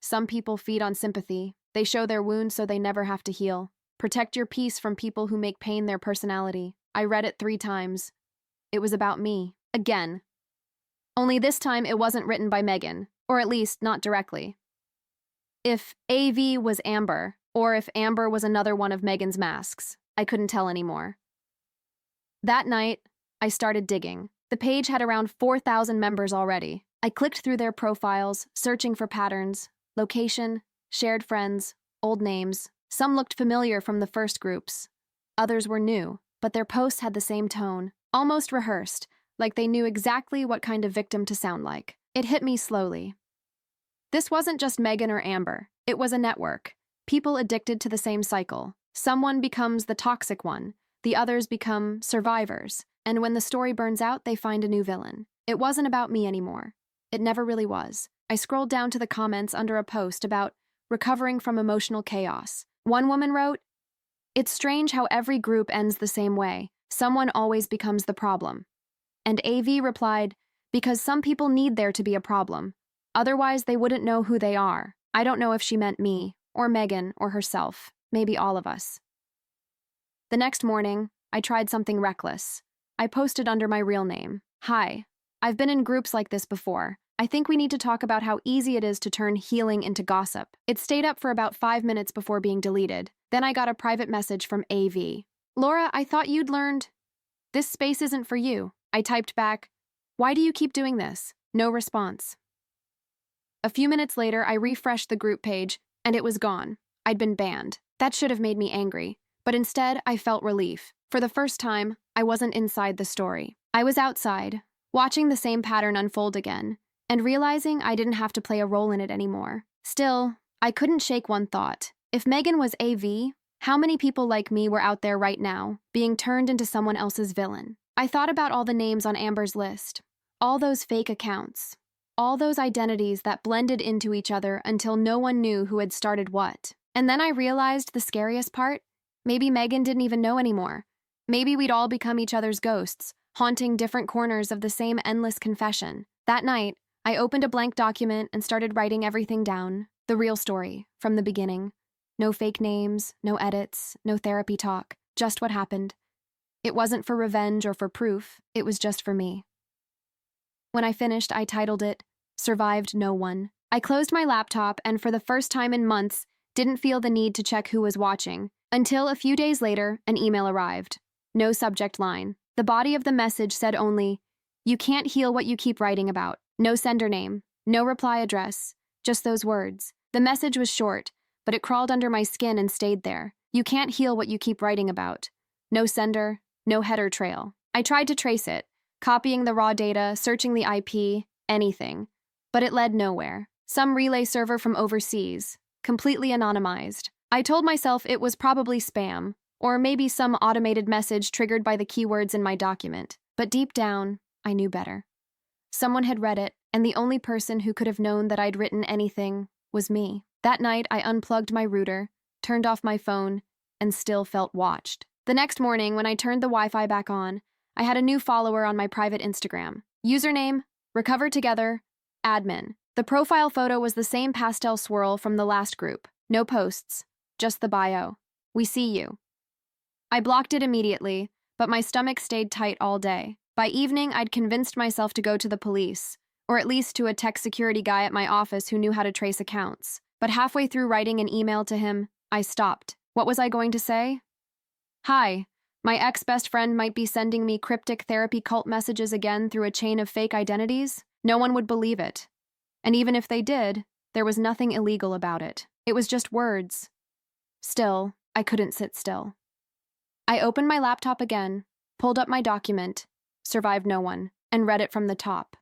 Some people feed on sympathy. They show their wounds so they never have to heal. Protect your peace from people who make pain their personality. I read it 3 times. It was about me. Again. Only this time it wasn't written by Megan, or at least not directly. If AV was Amber, or if Amber was another one of Megan's masks, I couldn't tell anymore. That night, I started digging. The page had around 4,000 members already. I clicked through their profiles, searching for patterns, location, shared friends, old names. Some looked familiar from the first groups. Others were new, but their posts had the same tone, almost rehearsed, like they knew exactly what kind of victim to sound like. It hit me slowly. This wasn't just Megan or Amber. It was a network. People addicted to the same cycle. Someone becomes the toxic one. The others become survivors. And when the story burns out, they find a new villain. It wasn't about me anymore. It never really was. I scrolled down to the comments under a post about recovering from emotional chaos. One woman wrote, "It's strange how every group ends the same way. Someone always becomes the problem." And AV replied, "Because some people need there to be a problem. Otherwise, they wouldn't know who they are." I don't know if she meant me, or Megan, or herself. Maybe all of us. The next morning, I tried something reckless. I posted under my real name. "Hi, I've been in groups like this before. I think we need to talk about how easy it is to turn healing into gossip. It stayed up for about 5 minutes before being deleted. Then I got a private message from AV. Laura, I thought you'd learned. This space isn't for you. I typed back, why do you keep doing this? No response. A few minutes later, I refreshed the group page, and it was gone. I'd been banned. That should have made me angry. But instead, I felt relief. For the first time, I wasn't inside the story. I was outside, watching the same pattern unfold again, and realizing I didn't have to play a role in it anymore. Still, I couldn't shake one thought. If Megan was AV, how many people like me were out there right now, being turned into someone else's villain? I thought about all the names on Amber's list, all those fake accounts, all those identities that blended into each other until no one knew who had started what. And then I realized the scariest part? Maybe Megan didn't even know anymore. Maybe we'd all become each other's ghosts, haunting different corners of the same endless confession. That night, I opened a blank document and started writing everything down. The real story, from the beginning. No fake names, no edits, no therapy talk, just what happened. It wasn't for revenge or for proof, it was just for me. When I finished, I titled it, Survived No One. I closed my laptop and for the first time in months, didn't feel the need to check who was watching, until a few days later, an email arrived. No subject line. The body of the message said only, you can't heal what you keep writing about. No sender name, no reply address, just those words. The message was short, but it crawled under my skin and stayed there. You can't heal what you keep writing about. No sender, no header trail. I tried to trace it, copying the raw data, searching the IP, anything. But it led nowhere. Some relay server from overseas, completely anonymized. I told myself it was probably spam, or maybe some automated message triggered by the keywords in my document. But deep down, I knew better. Someone had read it, and the only person who could have known that I'd written anything was me. That night, I unplugged my router, turned off my phone, and still felt watched. The next morning, when I turned the Wi-Fi back on, I had a new follower on my private Instagram. Username, Recover Together, admin. The profile photo was the same pastel swirl from the last group. No posts, just the bio. We see you. I blocked it immediately, but my stomach stayed tight all day. By evening, I'd convinced myself to go to the police, or at least to a tech security guy at my office who knew how to trace accounts. But halfway through writing an email to him, I stopped. What was I going to say? Hi, my ex-best friend might be sending me cryptic therapy cult messages again through a chain of fake identities. No one would believe it. And even if they did, there was nothing illegal about it. It was just words. Still, I couldn't sit still. I opened my laptop again, pulled up my document, Survived No One, and read it from the top.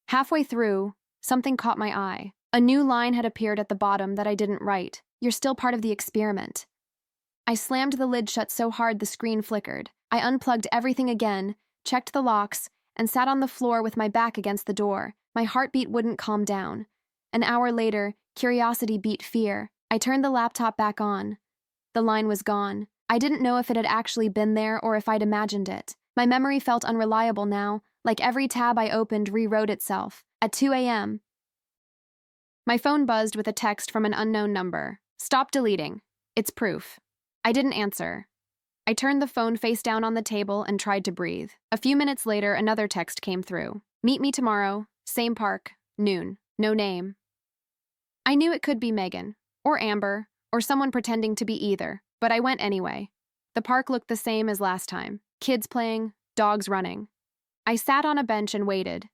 Halfway through, something caught my eye. A new line had appeared at the bottom that I didn't write. You're still part of the experiment. I slammed the lid shut so hard the screen flickered. I unplugged everything again, checked the locks, and sat on the floor with my back against the door. My heartbeat wouldn't calm down. An hour later, curiosity beat fear. I turned the laptop back on. The line was gone. I didn't know if it had actually been there or if I'd imagined it. My memory felt unreliable now, like every tab I opened rewrote itself. At 2 a.m., my phone buzzed with a text from an unknown number. Stop deleting. It's proof. I didn't answer. I turned the phone face down on the table and tried to breathe. A few minutes later, another text came through. Meet me tomorrow, same park, noon. No name. I knew it could be Megan, or Amber, or someone pretending to be either, but I went anyway. The park looked the same as last time. Kids playing, dogs running. I sat on a bench and waited.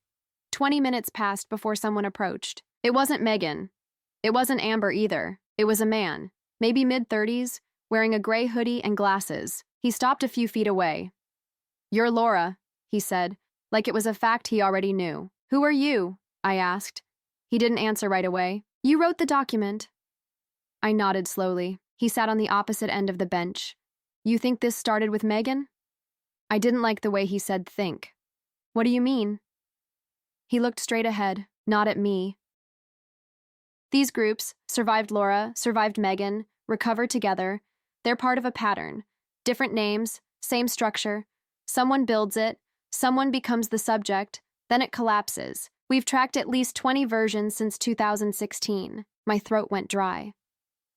20 minutes passed before someone approached. It wasn't Megan. It wasn't Amber either. It was a man, maybe mid-30s, wearing a gray hoodie and glasses. He stopped a few feet away. You're Laura, he said, like it was a fact he already knew. Who are you? I asked. He didn't answer right away. You wrote the document. I nodded slowly. He sat on the opposite end of the bench. You think this started with Megan? I didn't like the way he said think. What do you mean? He looked straight ahead, not at me. These groups, Survived Laura, Survived Megan, Recover Together, they're part of a pattern. Different names, same structure. Someone builds it, someone becomes the subject, then it collapses. We've tracked at least 20 versions since 2016. My throat went dry.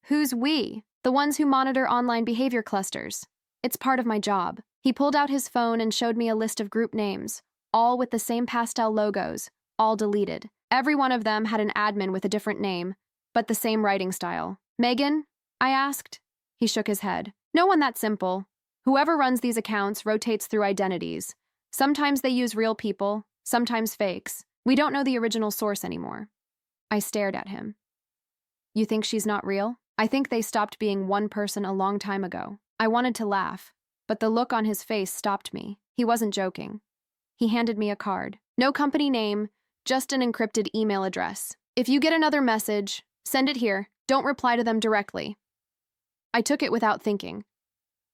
Who's we? The ones who monitor online behavior clusters. It's part of my job. He pulled out his phone and showed me a list of group names, all with the same pastel logos, all deleted. Every one of them had an admin with a different name, but the same writing style. Megan? I asked. He shook his head. No one that simple. Whoever runs these accounts rotates through identities. Sometimes they use real people, sometimes fakes. We don't know the original source anymore. I stared at him. You think she's not real? I think they stopped being one person a long time ago. I wanted to laugh, but the look on his face stopped me. He wasn't joking. He handed me a card. No company name, just an encrypted email address. If you get another message, send it here. Don't reply to them directly. I took it without thinking.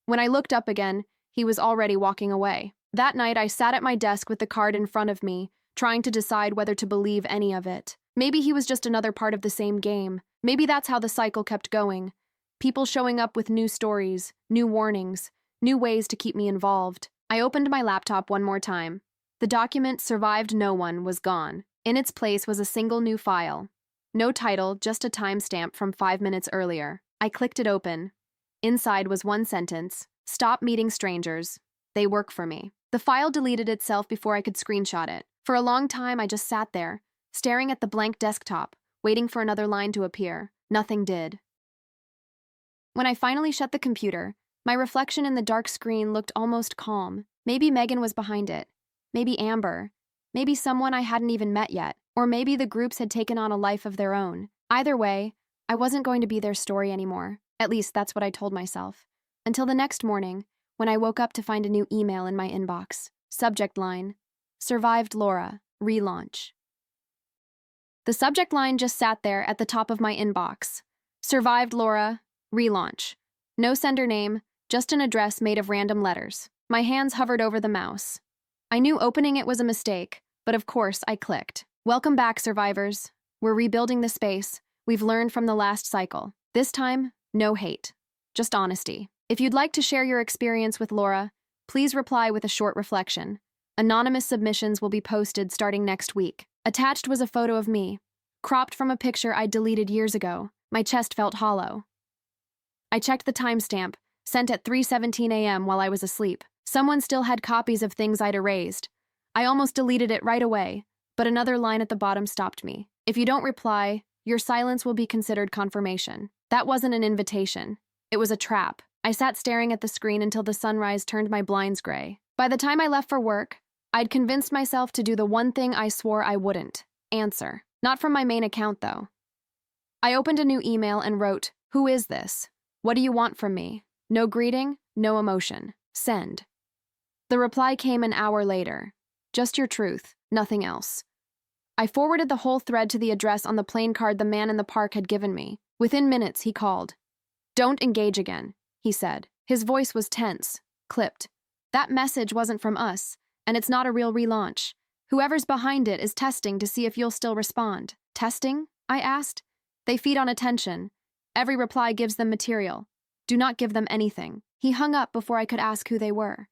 When I looked up again, he was already walking away. That night, I sat at my desk with the card in front of me, trying to decide whether to believe any of it. Maybe he was just another part of the same game. Maybe that's how the cycle kept going. People showing up with new stories, new warnings, new ways to keep me involved. I opened my laptop one more time. The document "Survived No One" was gone. In its place was a single new file. No title, just a timestamp from 5 minutes earlier. I clicked it open. Inside was one sentence: "Stop meeting strangers. They work for me." The file deleted itself before I could screenshot it. For a long time, I just sat there, staring at the blank desktop, waiting for another line to appear. Nothing did. When I finally shut the computer, my reflection in the dark screen looked almost calm. Maybe Megan was behind it. Maybe Amber. Maybe someone I hadn't even met yet. Or maybe the groups had taken on a life of their own. Either way, I wasn't going to be their story anymore. At least that's what I told myself. Until the next morning, when I woke up to find a new email in my inbox. Subject line: "Survived Laura, relaunch." The subject line just sat there at the top of my inbox. "Survived Laura, relaunch." No sender name, just an address made of random letters. My hands hovered over the mouse. I knew opening it was a mistake, but of course I clicked. "Welcome back, survivors. We're rebuilding the space. We've learned from the last cycle. This time, no hate, just honesty. If you'd like to share your experience with Laura, please reply with a short reflection. Anonymous submissions will be posted starting next week." Attached was a photo of me, cropped from a picture I'd deleted years ago. My chest felt hollow. I checked the timestamp, sent at 3:17 a.m. while I was asleep. Someone still had copies of things I'd erased. I almost deleted it right away, but another line at the bottom stopped me. "If you don't reply, your silence will be considered confirmation." That wasn't an invitation. It was a trap. I sat staring at the screen until the sunrise turned my blinds gray. By the time I left for work, I'd convinced myself to do the one thing I swore I wouldn't: answer. Not from my main account, though. I opened a new email and wrote, "Who is this? What do you want from me?" No greeting, no emotion. Send. The reply came an hour later. "Just your truth, nothing else." I forwarded the whole thread to the address on the plain card the man in the park had given me. Within minutes, he called. "Don't engage again," he said. His voice was tense, clipped. "That message wasn't from us, and it's not a real relaunch. Whoever's behind it is testing to see if you'll still respond." "Testing?" I asked. "They feed on attention. Every reply gives them material. Do not give them anything." He hung up before I could ask who they were.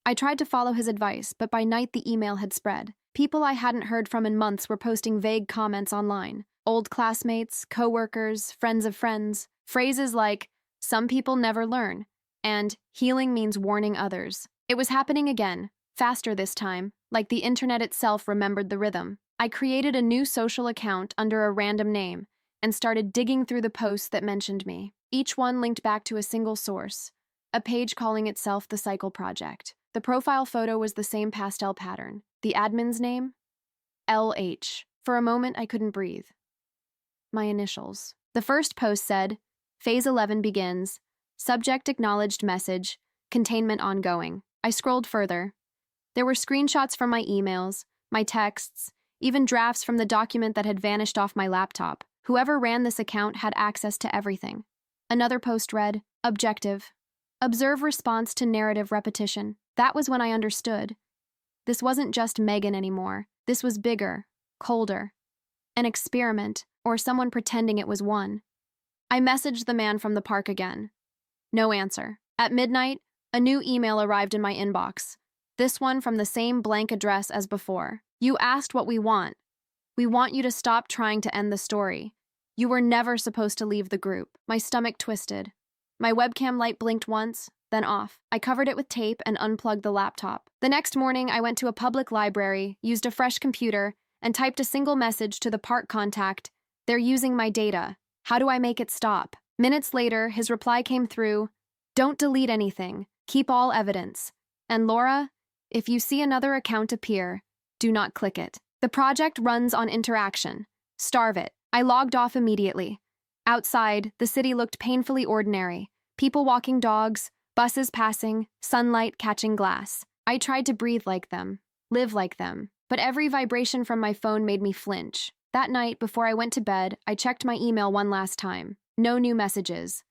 I tried to follow his advice, but by night the email had spread. People I hadn't heard from in months were posting vague comments online. Old classmates, coworkers, friends of friends. Phrases like, "Some people never learn," and "Healing means warning others." It was happening again, faster this time, like the internet itself remembered the rhythm. I created a new social account under a random name and started digging through the posts that mentioned me. Each one linked back to a single source, a page calling itself The Cycle Project. The profile photo was the same pastel pattern. The admin's name? LH. For a moment, I couldn't breathe. My initials. The first post said, "Phase 11 begins. Subject acknowledged message. Containment ongoing." I scrolled further. There were screenshots from my emails, my texts, even drafts from the document that had vanished off my laptop. Whoever ran this account had access to everything. Another post read, "Objective. Observe response to narrative repetition." That was when I understood. This wasn't just Megan anymore. This was bigger, colder. An experiment, or someone pretending it was one. I messaged the man from the park again. No answer. At midnight, a new email arrived in my inbox. This one from the same blank address as before. "You asked what we want. We want you to stop trying to end the story. You were never supposed to leave the group." My stomach twisted. My webcam light blinked once, then off. I covered it with tape and unplugged the laptop. The next morning, I went to a public library, used a fresh computer, and typed a single message to the park contact. They're using my data. How do I make it stop? Minutes later, his reply came through. Don't delete anything. Keep all evidence. And Laura, if you see another account appear, do not click it. The project runs on interaction. Starve it. I logged off immediately. Outside, the city looked painfully ordinary. People walking dogs, buses passing, sunlight catching glass. I tried to breathe like them, live like them, but every vibration from my phone made me flinch. That night, before I went to bed, I checked my email one last time. No new messages.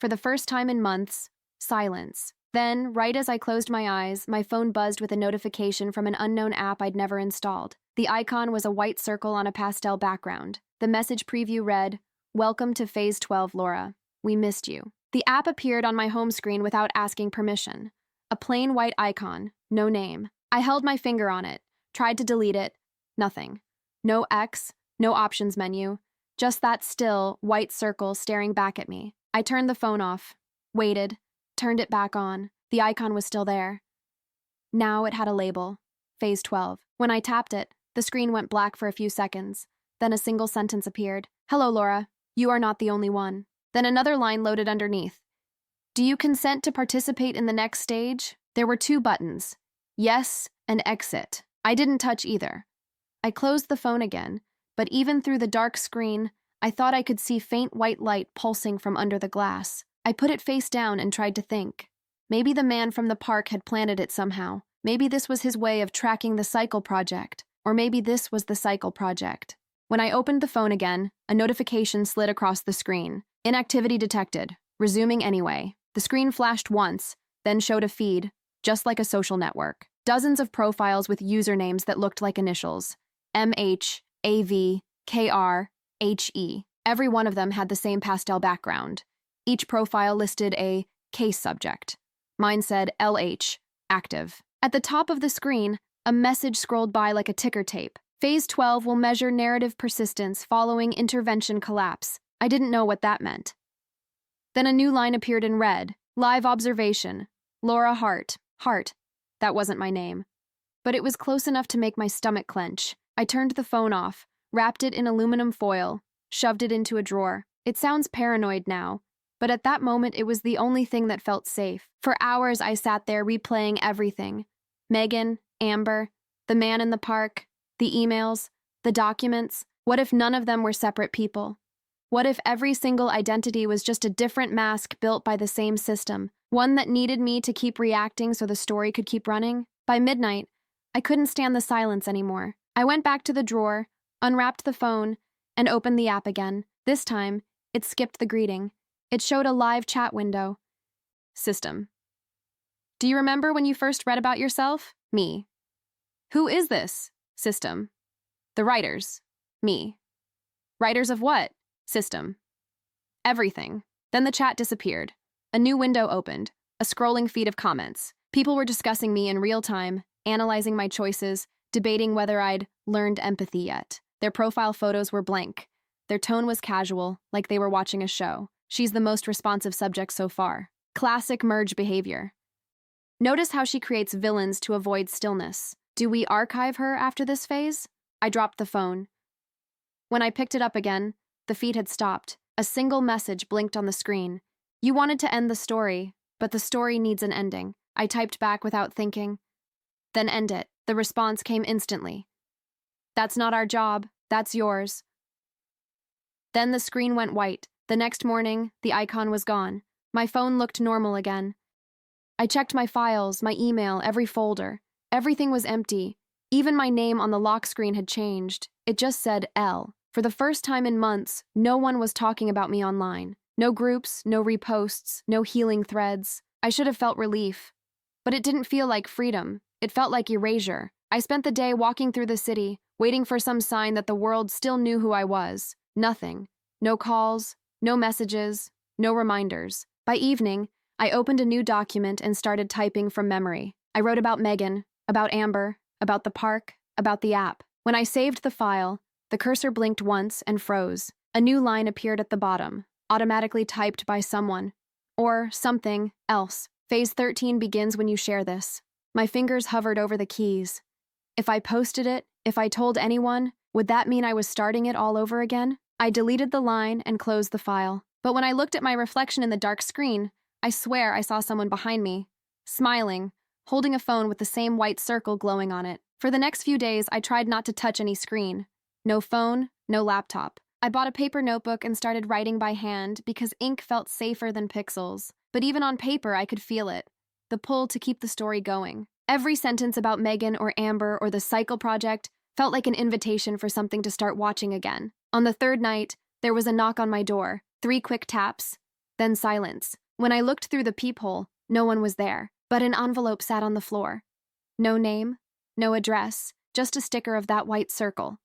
For the first time in months, silence. Then, right as I closed my eyes, my phone buzzed with a notification from an unknown app I'd never installed. The icon was a white circle on a pastel background. The message preview read, "Welcome to Phase 12, Laura. We missed you." The app appeared on my home screen without asking permission. A plain white icon, no name. I held my finger on it, tried to delete it. Nothing. No X, no options menu. Just that still, white circle staring back at me. I turned the phone off, waited, turned it back on. The icon was still there. Now it had a label, Phase 12. When I tapped it, the screen went black for a few seconds. Then a single sentence appeared. "Hello, Laura. You are not the only one." Then another line loaded underneath. "Do you consent to participate in the next stage?" There were two buttons, yes and exit. I didn't touch either. I closed the phone again, but even through the dark screen, I thought I could see faint white light pulsing from under the glass. I put it face down and tried to think. Maybe the man from the park had planted it somehow. Maybe this was his way of tracking the Cycle Project. Or maybe this was the Cycle Project. When I opened the phone again, a notification slid across the screen. Inactivity detected. Resuming anyway. The screen flashed once, then showed a feed, just like a social network. Dozens of profiles with usernames that looked like initials. MH, AV, KR, HE. Every one of them had the same pastel background. Each profile listed a case subject. Mine said LH, active. At the top of the screen, a message scrolled by like a ticker tape. Phase 12 will measure narrative persistence following intervention collapse. I didn't know what that meant. Then a new line appeared in red. Live observation. Laura Hart. Hart. That wasn't my name. But it was close enough to make my stomach clench. I turned the phone off, wrapped it in aluminum foil, shoved it into a drawer. It sounds paranoid now, but at that moment it was the only thing that felt safe. For hours I sat there replaying everything. Megan, Amber, the man in the park, the emails, the documents. What if none of them were separate people? What if every single identity was just a different mask built by the same system, one that needed me to keep reacting so the story could keep running? By midnight, I couldn't stand the silence anymore. I went back to the drawer, unwrapped the phone, and opened the app again. This time, it skipped the greeting. It showed a live chat window. System. Do you remember when you first read about yourself? Me. Who is this? System. The writers. Me. Writers of what? System. Everything. Then the chat disappeared. A new window opened, a scrolling feed of comments. People were discussing me in real time, analyzing my choices, debating whether I'd learned empathy yet. Their profile photos were blank. Their tone was casual, like they were watching a show. She's the most responsive subject so far. Classic merge behavior. Notice how she creates villains to avoid stillness. Do we archive her after this phase? I dropped the phone. When I picked it up again, the feed had stopped. A single message blinked on the screen. You wanted to end the story, but the story needs an ending. I typed back without thinking. Then end it. The response came instantly. That's not our job. That's yours. Then the screen went white. The next morning, the icon was gone. My phone looked normal again. I checked my files, my email, every folder. Everything was empty. Even my name on the lock screen had changed. It just said L. For the first time in months, no one was talking about me online. No groups, no reposts, no healing threads. I should have felt relief. But it didn't feel like freedom. It felt like erasure. I spent the day walking through the city, waiting for some sign that the world still knew who I was. Nothing. No calls, no messages, no reminders. By evening, I opened a new document and started typing from memory. I wrote about Megan, about Amber, about the park, about the app. When I saved the file, the cursor blinked once and froze. A new line appeared at the bottom, automatically typed by someone. Or something else. Phase 13 begins when you share this. My fingers hovered over the keys. If I posted it, If I told anyone, would that mean I was starting it all over again? I deleted the line and closed the file. But when I looked at my reflection in the dark screen, I swear I saw someone behind me, smiling, holding a phone with the same white circle glowing on it. For the next few days, I tried not to touch any screen. No phone, no laptop. I bought a paper notebook and started writing by hand because ink felt safer than pixels. But even on paper, I could feel it, the pull to keep the story going. Every sentence about Megan or Amber or the Cycle Project felt like an invitation for something to start watching again. On the third night, there was a knock on my door, 3 quick taps, then silence. When I looked through the peephole, no one was there, but an envelope sat on the floor. No name, no address, just a sticker of that white circle.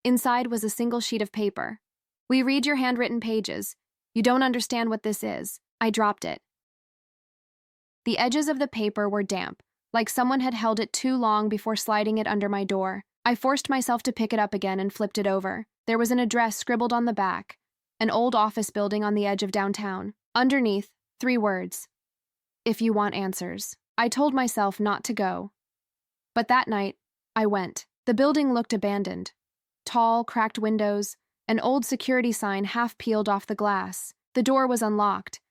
Inside was a single sheet of paper. "We read your handwritten pages. You don't understand what this is." I dropped it. The edges of the paper were damp, like someone had held it too long before sliding it under my door. I forced myself to pick it up again and flipped it over. There was an address scribbled on the back, an old office building on the edge of downtown. Underneath, 3 words: "If you want answers." I told myself not to go. But that night, I went. The building looked abandoned. Tall, cracked windows, an old security sign half peeled off the glass. The door was unlocked.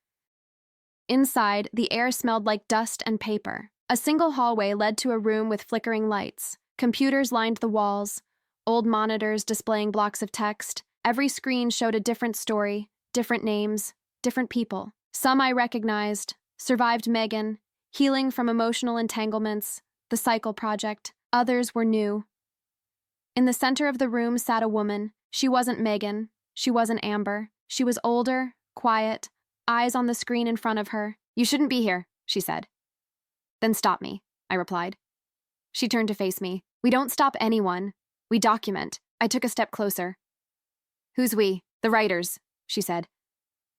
Inside, the air smelled like dust and paper. A single hallway led to a room with flickering lights. Computers lined the walls, old monitors displaying blocks of text. Every screen showed a different story, different names, different people. Some I recognized: Survived Megan, Healing from Emotional Entanglements, The Cycle Project. Others were new. In the center of the room sat a woman. She wasn't Megan. She wasn't Amber. She was older, quiet, eyes on the screen in front of her. "You shouldn't be here," she said. "Then stop me," I replied. She turned to face me. "We don't stop anyone. We document." I took a step closer. "Who's we?" "The writers," she said.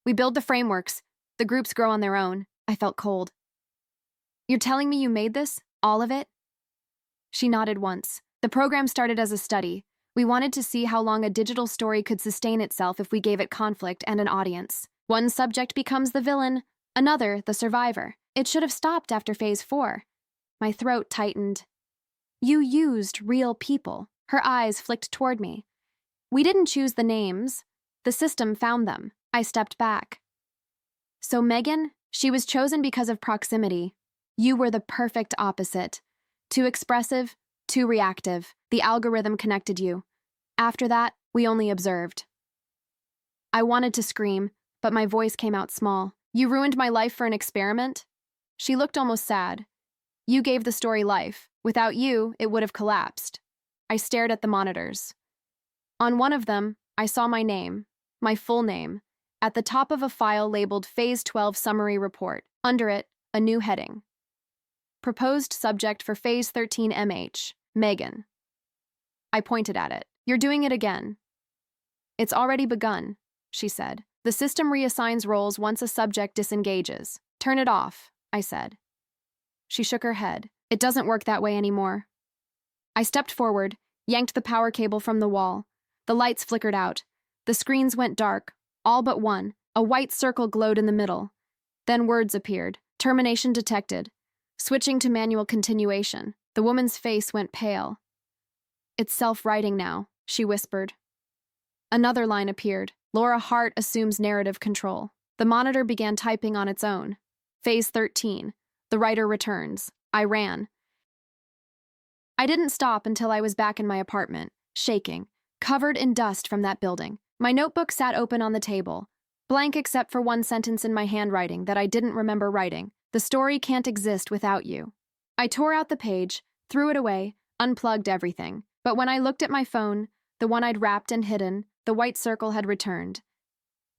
"We build the frameworks. The groups grow on their own." I felt cold. "You're telling me you made this? All of it?" She nodded once. "The program started as a study. We wanted to see how long a digital story could sustain itself if we gave it conflict and an audience. One subject becomes the villain, another the survivor. It should have stopped after phase 4. My throat tightened. "You used real people." Her eyes flicked toward me. "We didn't choose the names. The system found them." I stepped back. "So Megan, she was chosen because of proximity. You were the perfect opposite. Too expressive, too reactive. The algorithm connected you. After that, we only observed." I wanted to scream, but my voice came out small. "You ruined my life for an experiment?" She looked almost sad. "You gave the story life. Without you, it would have collapsed." I stared at the monitors. On one of them, I saw my name, my full name, at the top of a file labeled Phase 12 Summary Report. Under it, a new heading: Proposed Subject for Phase 13 MH, Megan. I pointed at it. "You're doing it again." "It's already begun," she said. "The system reassigns roles once a subject disengages." "Turn it off," I said. She shook her head. "It doesn't work that way anymore." I stepped forward, yanked the power cable from the wall. The lights flickered out. The screens went dark, all but one. A white circle glowed in the middle. Then words appeared. "Termination detected. Switching to manual continuation." The woman's face went pale. "It's self-writing now," she whispered. Another line appeared. "Laura Hart assumes narrative control." The monitor began typing on its own. Phase 13. The writer returns. I ran. I didn't stop until I was back in my apartment, shaking, covered in dust from that building. My notebook sat open on the table, blank except for one sentence in my handwriting that I didn't remember writing. "The story can't exist without you." I tore out the page, threw it away, unplugged everything. But when I looked at my phone, the one I'd wrapped and hidden, the white circle had returned.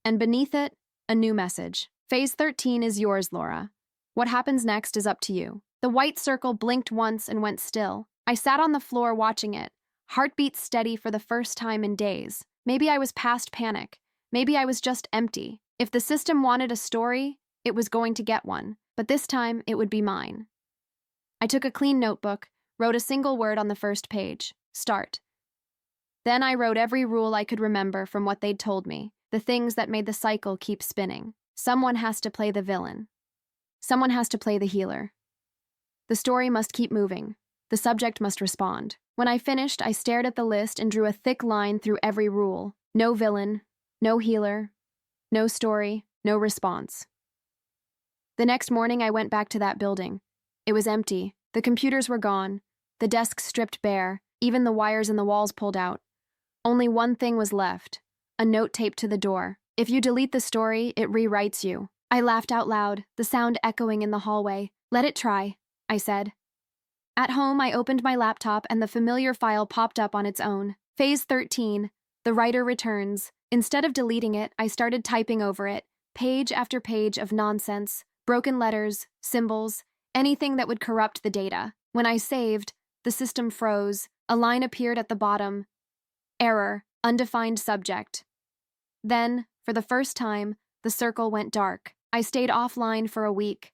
And beneath it, a new message. "Phase 13 is yours, Laura. What happens next is up to you." The white circle blinked once and went still. I sat on the floor watching it, heartbeat steady for the first time in days. Maybe I was past panic. Maybe I was just empty. If the system wanted a story, it was going to get one. But this time, it would be mine. I took a clean notebook, wrote a single word on the first page: start. Then I wrote every rule I could remember from what they'd told me, the things that made the cycle keep spinning. Someone has to play the villain. Someone has to play the healer. The story must keep moving. The subject must respond. When I finished, I stared at the list and drew a thick line through every rule. No villain, no healer, no story, no response. The next morning, I went back to that building. It was empty. The computers were gone, the desks stripped bare, even the wires in the walls pulled out. Only one thing was left, a note taped to the door. If you delete the story, it rewrites you. I laughed out loud, the sound echoing in the hallway. Let it try, I said. At home, I opened my laptop and the familiar file popped up on its own. Phase 13, the writer returns. Instead of deleting it, I started typing over it, page after page of nonsense, broken letters, symbols, anything that would corrupt the data. When I saved, the system froze. A line appeared at the bottom. Error, undefined subject. Then, for the first time, the circle went dark. I stayed offline for a week.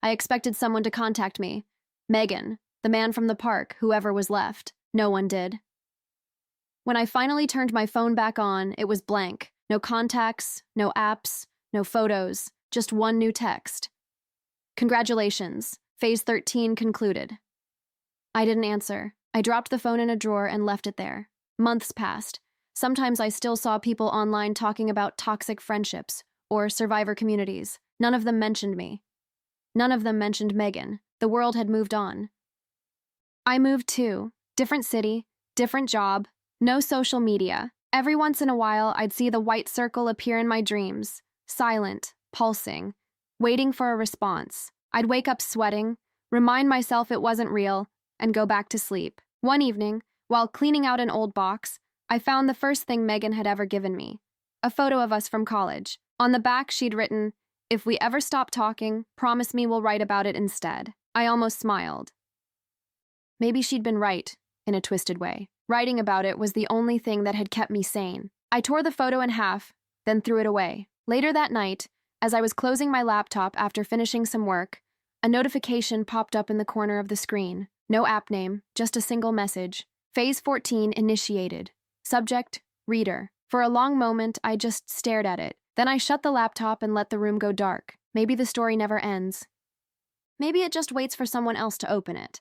I expected someone to contact me. Megan, the man from the park, whoever was left. No one did. When I finally turned my phone back on, it was blank. No contacts, no apps, no photos, just one new text. Congratulations, Phase 13 concluded. I didn't answer. I dropped the phone in a drawer and left it there. Months passed. Sometimes I still saw people online talking about toxic friendships or survivor communities. None of them mentioned me. None of them mentioned Megan. The world had moved on. I moved too. Different city, different job, no social media. Every once in a while, I'd see the white circle appear in my dreams, silent, pulsing, waiting for a response. I'd wake up sweating, remind myself it wasn't real, and go back to sleep. One evening, while cleaning out an old box, I found the first thing Megan had ever given me, a photo of us from college. On the back, she'd written, "If we ever stop talking, promise me we'll write about it instead." I almost smiled. Maybe she'd been right, in a twisted way. Writing about it was the only thing that had kept me sane. I tore the photo in half, then threw it away. Later that night, as I was closing my laptop after finishing some work, a notification popped up in the corner of the screen. No app name, just a single message. Phase 14 initiated. Subject, reader. For a long moment, I just stared at it. Then I shut the laptop and let the room go dark. Maybe the story never ends. Maybe it just waits for someone else to open it.